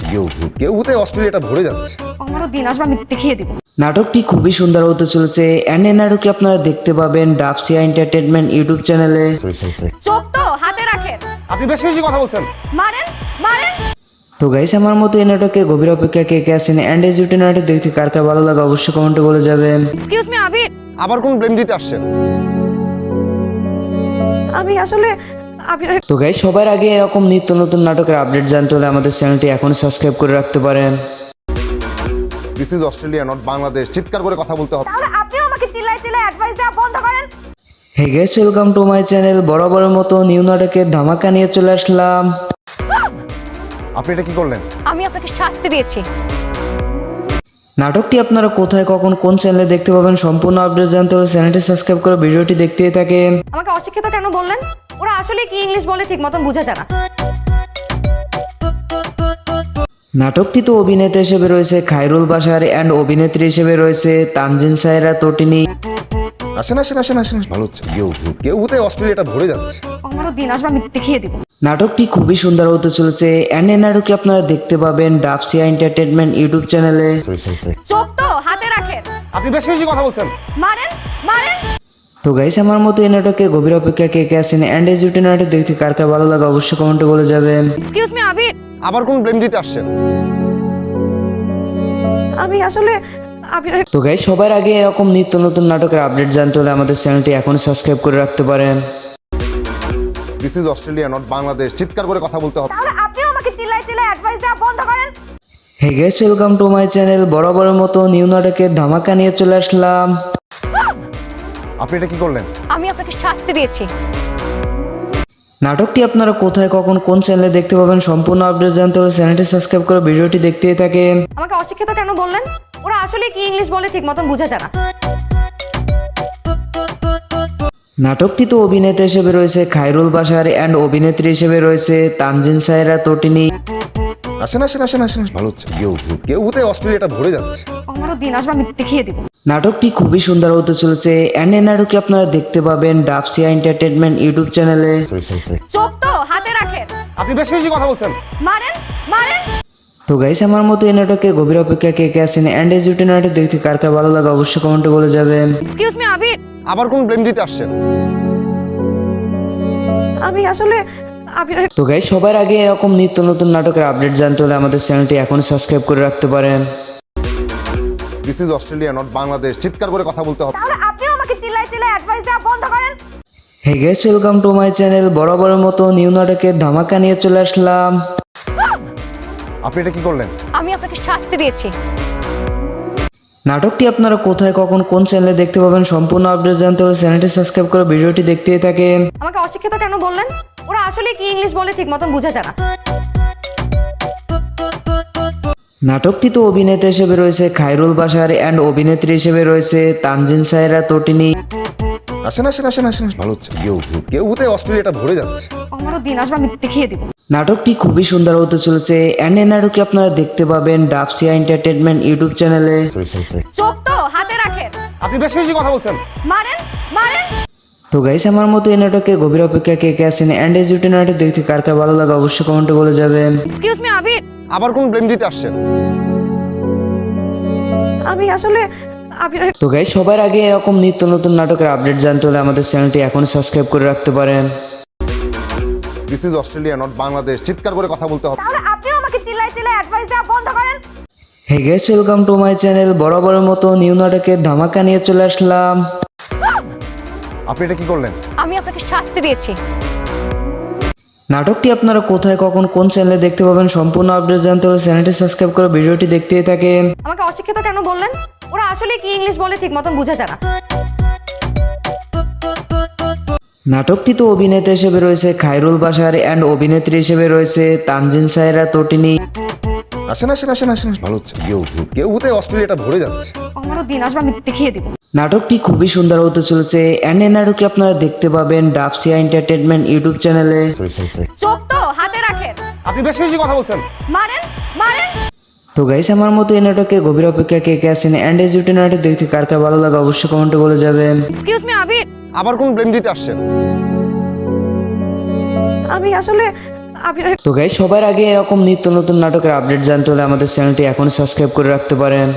A: কেউ হুতে অস্ট্রেলিয়াটা ভরে যাচ্ছে।
B: আমারও দিন আসবে, আমি দেখিয়ে দিব।
C: নাটকটি খুবই সুন্দর হতে চলেছে অ্যান্ড এই নাটকটি আপনারা দেখতে পাবেন ডাবসিয়া এন্টারটেনমেন্ট ইউটিউব চ্যানেলে।
B: চোখ তো হাতে রাখেন,
A: আপনি বেশি বেশি কথা বলছেন।
B: মারেন মারেন।
C: তো গাইস, আমার মতো এই নাটকের গভীর অপেক্ষা কে কে আছেন অ্যান্ড এই জুটি নাটক দেখতে কার কার ভালো লাগে অবশ্যই কমেন্টে বলে যাবেন।
B: এক্সকিউজ মি আবির,
A: আবার কোন ব্লেম দিতে আসছেন?
B: আমি আসলে আবির।
C: তো গাইস, সবার আগে এরকম নিত্য নতুন নাটকের আপডেট জানতে হলে আমাদের চ্যানেলটি এখন সাবস্ক্রাইব করে রাখতে পারেন।
A: This is Australia not Bangladesh, চিৎকার করে কথা বলতে হবে।
B: তাহলে আপনিও আমাকে চিল্লাই চিল্লাই অ্যাডভাইস দেওয়া বন্ধ করেন।
C: Hey guys, welcome to my channel. বরাবরের মতো নিউ নাটকের ধামাকা নিয়ে চলে আসলাম।
A: আপনি এটা কি করলেন?
B: আমি আপনাকে শাস্তি দিয়েছি।
C: নাটকটি আপনারা কোথায় কখন কোন চ্যানেলে দেখতে পাবেন সম্পূর্ণ আপডেট জানতে হলে চ্যানেলটি সাবস্ক্রাইব করে ভিডিওটি দেখতেই থাকেন।
B: আমাকে অশিক্ষিত কেন বললেন? ওরা আসলে কি ইংলিশ বলে ঠিক মতন বোঝা যায় না।
C: নাটকটিতে অভিনেতা হিসেবে রয়েছে খায়রুল বাশার অ্যান্ড অভিনেত্রী হিসেবে রয়েছে তানজিন সায়রা তটিনী।
A: আসেন আসেন আসেন আসেন, ভালো হচ্ছে। কেউ হুতে অস্ট্রেলিয়াটা ভরে যাচ্ছে।
B: আমারও দিন আসবে, আমি দেখিয়ে দিব।
C: নাটকটি খুবই সুন্দর হতে চলেছে অ্যান্ড এই নাটকটি আপনারা দেখতে পাবেন ডাবসিয়া এন্টারটেনমেন্ট ইউটিউব চ্যানেলে।
B: চোখ তো হাতে রাখেন,
A: আপনি বেশি বেশি কথা বলছেন।
B: মারেন মারেন।
C: তো গাইস, আমার মতো এই নাটকের গভীর অপেক্ষা কে কে আছেন অ্যান্ড এই জুটি নাটক দেখতে কার কার ভালো লাগে অবশ্যই কমেন্টে বলে যাবেন।
B: এক্সকিউজ মি আবির,
A: আবার কোন ব্লেম দিতে আসছেন?
B: আমি আসলে
C: তো গাইস, সবার আগে এরকম নিত্য নতুন নাটকের আপডেট জানতে হলে আমাদের চ্যানেলটি এখন সাবস্ক্রাইব করে রাখতে পারেন।
A: This is Australia not Bangladesh, চিৎকার করে কথা বলতে হবে।
B: তাহলে আপনিও আমাকে চিল্লায় অ্যাডভাইস দেওয়া বন্ধ করেন।
C: Hey guys, welcome to my channel. বরাবরের মতো নিউ নাটকের ধামাকা নিয়ে চলে আসলাম।
A: আপনি এটা কি করলেন?
B: আমি আপনাকে শাস্তি দিয়েছি।
C: নাটকটি আপনারা কোথায়, কখন, কোন চ্যানেলে দেখতে পাবেন সম্পূর্ণ আপডেট জানতে হলে চ্যানেলটি সাবস্ক্রাইব করে ভিডিওটি দেখতেই থাকেন।
B: আমাকে অশিক্ষিত কেন বললেন? ওরা আসলে কি ইংলিশ বলে ঠিক মতন বোঝা যায় না।
C: নাটকটিতে অভিনেতা হিসেবে রয়েছে খায়রুল বাশার অ্যান্ড অভিনেত্রী হিসেবে রয়েছে তানজিন সায়রা তটিনী।
A: আসেন আসেন আসেন আসেন, ভালো হচ্ছে। কেউ হতে অস্ট্রেলিয়াটা ভরে যাচ্ছে।
B: আমারও দিন আসবে, আমি দেখিয়ে দিব।
C: নাটকটি খুবই সুন্দর হতে চলেছে অ্যান্ড এই নাটকটি আপনারা দেখতে পাবেন ডাবসিয়া এন্টারটেনমেন্ট ইউটিউব চ্যানেলে।
B: চোখ তো হাতে রাখেন।
A: আপনি বেশি বেশি কথা বলছেন।
B: মারেন মারেন।
C: তো গাইস, আমার মতো এই নাটকের গভীর অপেক্ষা কে কে আছেন অ্যান্ড এই জুটি নাটক দেখতে কার কার ভালো লাগে অবশ্যই কমেন্টে বলে যাবেন।
B: এক্সকিউজ মি আবির।
A: আবার কোন ব্লেম দিতে আসছেন?
B: আমি আসলে আবির।
C: তো গাইস, সবার আগে এরকম নিত্য নতুন নাটকের আপডেট জানতে হলে আমাদের চ্যানেলটি এখন সাবস্ক্রাইব করে রাখতে পারেন।
A: This is Australia not Bangladesh, চিৎকার করে কথা বলতে হবে।
B: তাহলে আপনিও আমাকে চিল্লায় অ্যাডভাইস দেওয়া বন্ধ করেন।
C: Hey guys, welcome to my channel. বরাবরের মতো নিউ নাটকের ধামাকা নিয়ে চলে আসলাম।
A: আপনি এটা কি করলেন?
B: আমি আপনাকে শাস্তি দিয়েছি।
C: নাটকটি আপনারা কোথায়, কখন, কোন চ্যানেলে দেখতে পাবেন সম্পূর্ণ আপডেট জানতে হলে চ্যানেলটি সাবস্ক্রাইব করে ভিডিওটি দেখতেই থাকেন।
B: আমাকে অশিক্ষিত কেন বললেন? ওরা আসলে কি ইংলিশ বলে ঠিক মতন বোঝা যায় না।
C: নাটকটিতে অভিনেতা হিসেবে রয়েছে খায়রুল বাশার অ্যান্ড অভিনেত্রী হিসেবে রয়েছে তানজিন সায়রা তটিনী।
A: আসেন আসেন আসেন আসেন, ভালো হচ্ছে। কেউ হতে অস্ট্রেলিয়াটা ভরে যাচ্ছে।
B: আমারও দিন আসবে, আমি দেখিয়ে দিব।
C: নাটকটি খুবই সুন্দর হতে চলেছে অ্যান্ড এই নাটকটি আপনারা দেখতে পাবেন ডাবসিয়া এন্টারটেনমেন্ট ইউটিউব চ্যানেলে।
B: চোখ তো হাতে রাখেন।
A: আপনি বেশি বেশি কথা বলছেন।
B: মারেন মারেন।
C: তো গাইস, আমার মতো এই নাটকের গভীর অপেক্ষা কে কে আছেন অ্যান্ড এই জুটি নাটক দেখতে কার কার ভালো লাগে অবশ্যই কমেন্টে বলে যাবেন।
B: এক্সকিউজ মি আবির।
A: আবার কোন ব্লেম দিতে আসছেন?
B: আমি আসলে আবির।
C: তো গাইস, সবার আগে এরকম নিত্য নতুন নাটকের আপডেট জানতে হলে আমাদের চ্যানেলটি এখন সাবস্ক্রাইব করে রাখতে পারেন।
A: This is Australia not Bangladesh, চিৎকার করে কথা বলতে হবে।
B: তাহলে আপনিও আমাকে চিল্লায় অ্যাডভাইস দেওয়া বন্ধ করেন।
C: Hey guys, welcome to my channel. বরাবরের মতো নিউ নাটকের ধামাকা নিয়ে চলে আসলাম।
A: আপনি এটা কি করলেন?
B: আমি আপনাকে শাস্তি দিয়েছি।
C: নাটকটি আপনারা কোথায়, কখন, কোন চ্যানেলে দেখতে পাবেন সম্পূর্ণ আপডেট জানতে হলে চ্যানেলটি সাবস্ক্রাইব করে ভিডিওটি দেখতেই থাকেন।
B: আমাকে অশিক্ষিত কেন বললেন? ওরা আসলে কি ইংলিশ বলে ঠিক মতন বোঝা যায় না।
C: নাটকটিতে অভিনেতা হিসেবে রয়েছে খায়রুল বাশার অ্যান্ড অভিনেত্রী হিসেবে রয়েছে তানজিন সায়রা তটিনী।
A: আসেন আসেন আসেন আসেন, ভালো হচ্ছে। কেউ হতে অস্ট্রেলিয়াটা ভরে যাচ্ছে।
B: আমারও দিন আসবে, আমি দেখিয়ে দিব।
C: নাটকটি খুবই সুন্দর হতে চলেছে অ্যান্ড এই নাটকটি আপনারা দেখতে পাবেন ডাবসিয়া এন্টারটেনমেন্ট ইউটিউব চ্যানেলে।
B: চোখ তো হাতে রাখেন।
A: আপনি বেশি বেশি কথা বলছেন।
B: মারেন মারেন।
C: তো গাইস, আমার মতো এই নাটকের গভীর অপেক্ষা কে কে আছেন অ্যান্ড এই জুটি নাটক দেখতে কার কার ভালো লাগে অবশ্যই কমেন্টে বলে যাবেন।
B: এক্সকিউজ মি আবির।
A: আবার কোন ব্লেম দিতে আসছেন?
B: আমি আসলে আবির।
C: তো গাইস, সবার আগে এরকম নিত্য নতুন নাটকের আপডেট জানতে হলে আমাদের চ্যানেলটি এখন সাবস্ক্রাইব করে রাখতে পারেন।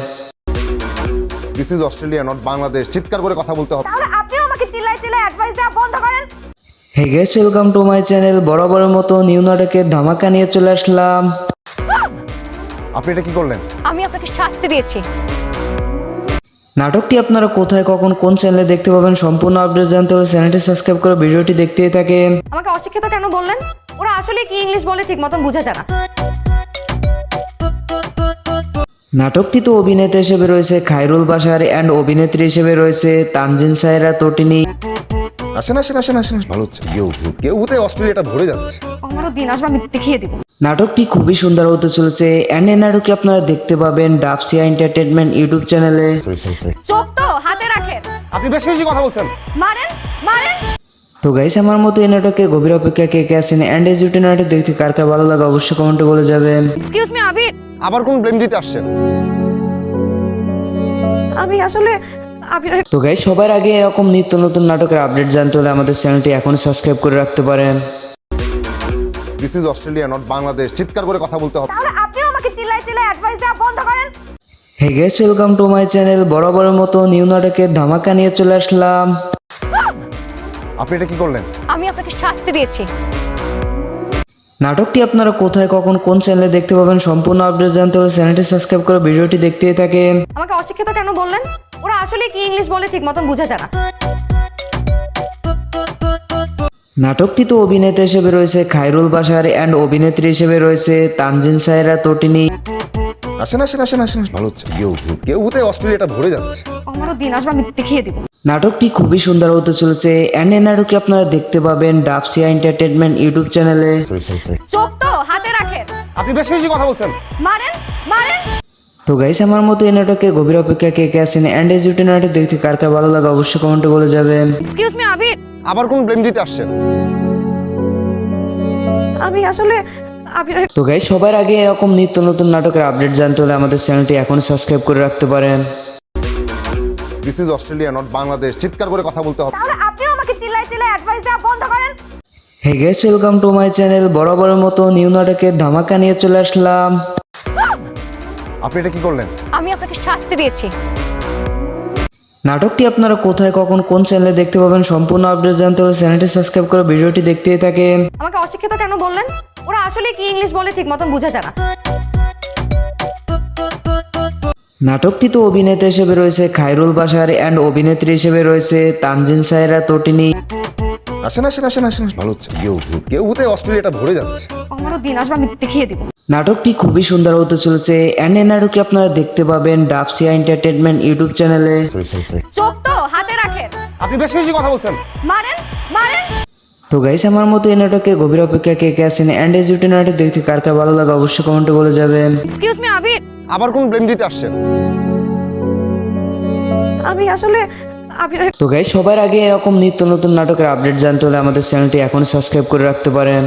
A: This is Australia not Bangladesh, চিৎকার করে কথা বলতে হবে।
B: তাহলে আপনিও আমাকে চিল্লায় অ্যাডভাইস দেওয়া বন্ধ করেন।
C: Hey guys, welcome to my channel. বরাবরের মতো নিউ নাটকের ধামাকা নিয়ে চলে আসলাম।
A: আপনি এটা কি করলেন?
B: আমি আপনাকে শাস্তি দিয়েছি।
C: নাটকটি আপনারা কোথায়, কখন, কোন চ্যানেলে দেখতে পাবেন সম্পূর্ণ আপডেট জানতে হলে চ্যানেলটি সাবস্ক্রাইব করে ভিডিওটি দেখতেই থাকেন।
B: আমাকে অশিক্ষিত কেন বললেন? ওরা আসলে কি ইংলিশ বলে ঠিক মতন বোঝা যায় না।
C: নাটকটিতে অভিনেতা হিসেবে রয়েছে খায়রুল বাশার অ্যান্ড অভিনেত্রী হিসেবে রয়েছে তানজিন সায়রা তটিনী।
A: আসেন আসেন আসেন আসেন, ভালো হচ্ছে। কেউ হতে অস্ট্রেলিয়াটা ভরে যাচ্ছে।
B: আমারও দিন আসবে, আমি দেখিয়ে দিব।
C: নাটকটি খুবই সুন্দর হতে চলেছে অ্যান্ড এই নাটকটি আপনারা দেখতে পাবেন ডাবসিয়া এন্টারটেনমেন্ট ইউটিউব চ্যানেলে।
B: চোখ তো হাতে রাখেন।
A: আপনি বেশি বেশি কথা বলছেন।
B: মারেন মারেন।
C: তো গাইস, আমার মতো এই নাটকের গভীর অপেক্ষা কে কে আছেন অ্যান্ড এই জুটি নাটক দেখতে কার কার ভালো লাগে অবশ্যই কমেন্টে বলে যাবেন।
B: এক্সকিউজ মি আবির।
A: আবার কোন ব্লেম দিতে আসছেন?
B: আমি আসলে আবির।
C: তো গাইস, সবার আগে এরকম নিত্য নতুন নাটকের আপডেট জানতে হলে আমাদের চ্যানেলটি এখন সাবস্ক্রাইব করে রাখতে পারেন।
A: This is Australia not Bangladesh, চিৎকার করে কথা বলতে হবে।
B: তাহলে আপনিও আমাকে চিল্লায় অ্যাডভাইস দেওয়া বন্ধ করেন।
C: Hey guys, welcome to my channel. বরাবরের মতো নিউ নাটকের ধামাকা নিয়ে চলে আসলাম।
A: আপনি এটা কি করলেন?
B: আমি আপনাকে শাস্তি দিয়েছি।
C: নাটকটি আপনারা কোথায় কখন কোন চ্যানেলে দেখতে পাবেন সম্পূর্ণ আপডেট জানতে হলে চ্যানেলটি সাবস্ক্রাইব করে ভিডিওটি দেখতেই থাকেন।
B: আমাকে অশিক্ষিত কেন বললেন? ওরা আসলে কি ইংলিশ বলে ঠিক মতন বুঝা যায় না।
C: নাটকটিতে অভিনেতা হিসেবে রয়েছে খায়রুল বাশার অ্যান্ড অভিনেত্রী হিসেবে রয়েছে তানজিন সায়রা তটিনী।
A: আসেন আসেন আসেন আসেন, ভালো হচ্ছে। কেউ অস্ট্রেলিয়াটা ভরে যাচ্ছে।
B: আমারও দিন আসবে, আমি দেখিয়ে দিব।
C: নাটকটি খুবই সুন্দর হতে চলেছে অ্যান্ড এই নাটকটি আপনারা দেখতে পাবেন ডাবসিয়া এন্টারটেনমেন্ট ইউটিউব চ্যানেলে।
A: সরি।
B: চোখ তো হাতে রাখেন,
A: আপনি বেশি বেশি কথা বলছেন।
B: মারেন মারেন।
C: তো গাইস, আমার মতো এই নাটকের গভীর অপেক্ষা কে কে আছেন অ্যান্ড এই জুটি নাটক দেখতে কার কার ভালো লাগে অবশ্যই কমেন্টে বলে যাবেন।
B: এক্সকিউজ মি আবির,
A: আবার কোন ব্লেম দিতে আসছেন?
B: আমি আসলে আবির।
C: তো গাইস, সবার আগে এরকম নিত্য নতুন নাটকের আপডেট জানতে হলে আমাদের চ্যানেলটি এখন সাবস্ক্রাইব করে রাখতে পারেন।
A: This is Australia not Bangladesh. চিৎকার করে কথা বলতে হবে।
B: তাহলে আপনিও আমাকে চিল্লায় অ্যাডভাইস দেওয়া বন্ধ করেন।
C: Hey guys, welcome to my channel. বরাবরের মতো নিউ নাটকের ধামাকা নিয়ে চলে আসলাম।
A: আপনি এটা কি করলেন?
B: আমি আপনাকে শাস্তি দিয়েছি।
C: নাটকটি আপনারা কোথায় কখন কোন চ্যানেলে দেখতে পাবেন সম্পূর্ণ আপডেট জানতে হলে চ্যানেলটি সাবস্ক্রাইব করে ভিডিওটি দেখতেই থাকেন।
B: আমাকে অশিক্ষিত কেন বললেন? ওরা আসলে কি ইংলিশ বলে ঠিক মতন বুঝা যায় না।
C: নাটকটিতে অভিনেতা হিসেবে রয়েছে খায়রুল বাশার অ্যান্ড অভিনেত্রী হিসেবে রয়েছে তানজিন সায়রা তটিনী।
A: আসেন আসেন আসেন আসেন, ভালো হচ্ছে। কেউ অস্ট্রেলিয়াটা ভরে যাচ্ছে।
B: আমারও দিন আসবে, আমি দেখিয়ে দিব।
C: নাটকটি খুবই সুন্দর হতে চলেছে অ্যান্ড এই নাটকটি আপনারা দেখতে পাবেন ডাবসিয়া এন্টারটেনমেন্ট ইউটিউব চ্যানেলে।
A: সরি।
B: চোখ তো হাতে রাখেন,
A: আপনি বেশি বেশি কথা বলছেন।
B: মারেন মারেন।
C: তো গাইস, আমার মতো এই নাটকের গভীর অপেক্ষা কে কে আছেন অ্যান্ড এই জুটি নাটক দেখতে কার কার ভালো লাগে অবশ্যই কমেন্টে বলে যাবেন।
B: এক্সকিউজ মি আবির,
A: আবার কোন ব্লেম দিতে আসছেন?
B: আমি আসলে আবির।
C: তো গাইস, সবার আগে এরকম নিত্য নতুন নাটকের আপডেট জানতে হলে আমাদের চ্যানেলটি এখন সাবস্ক্রাইব করে রাখতে পারেন।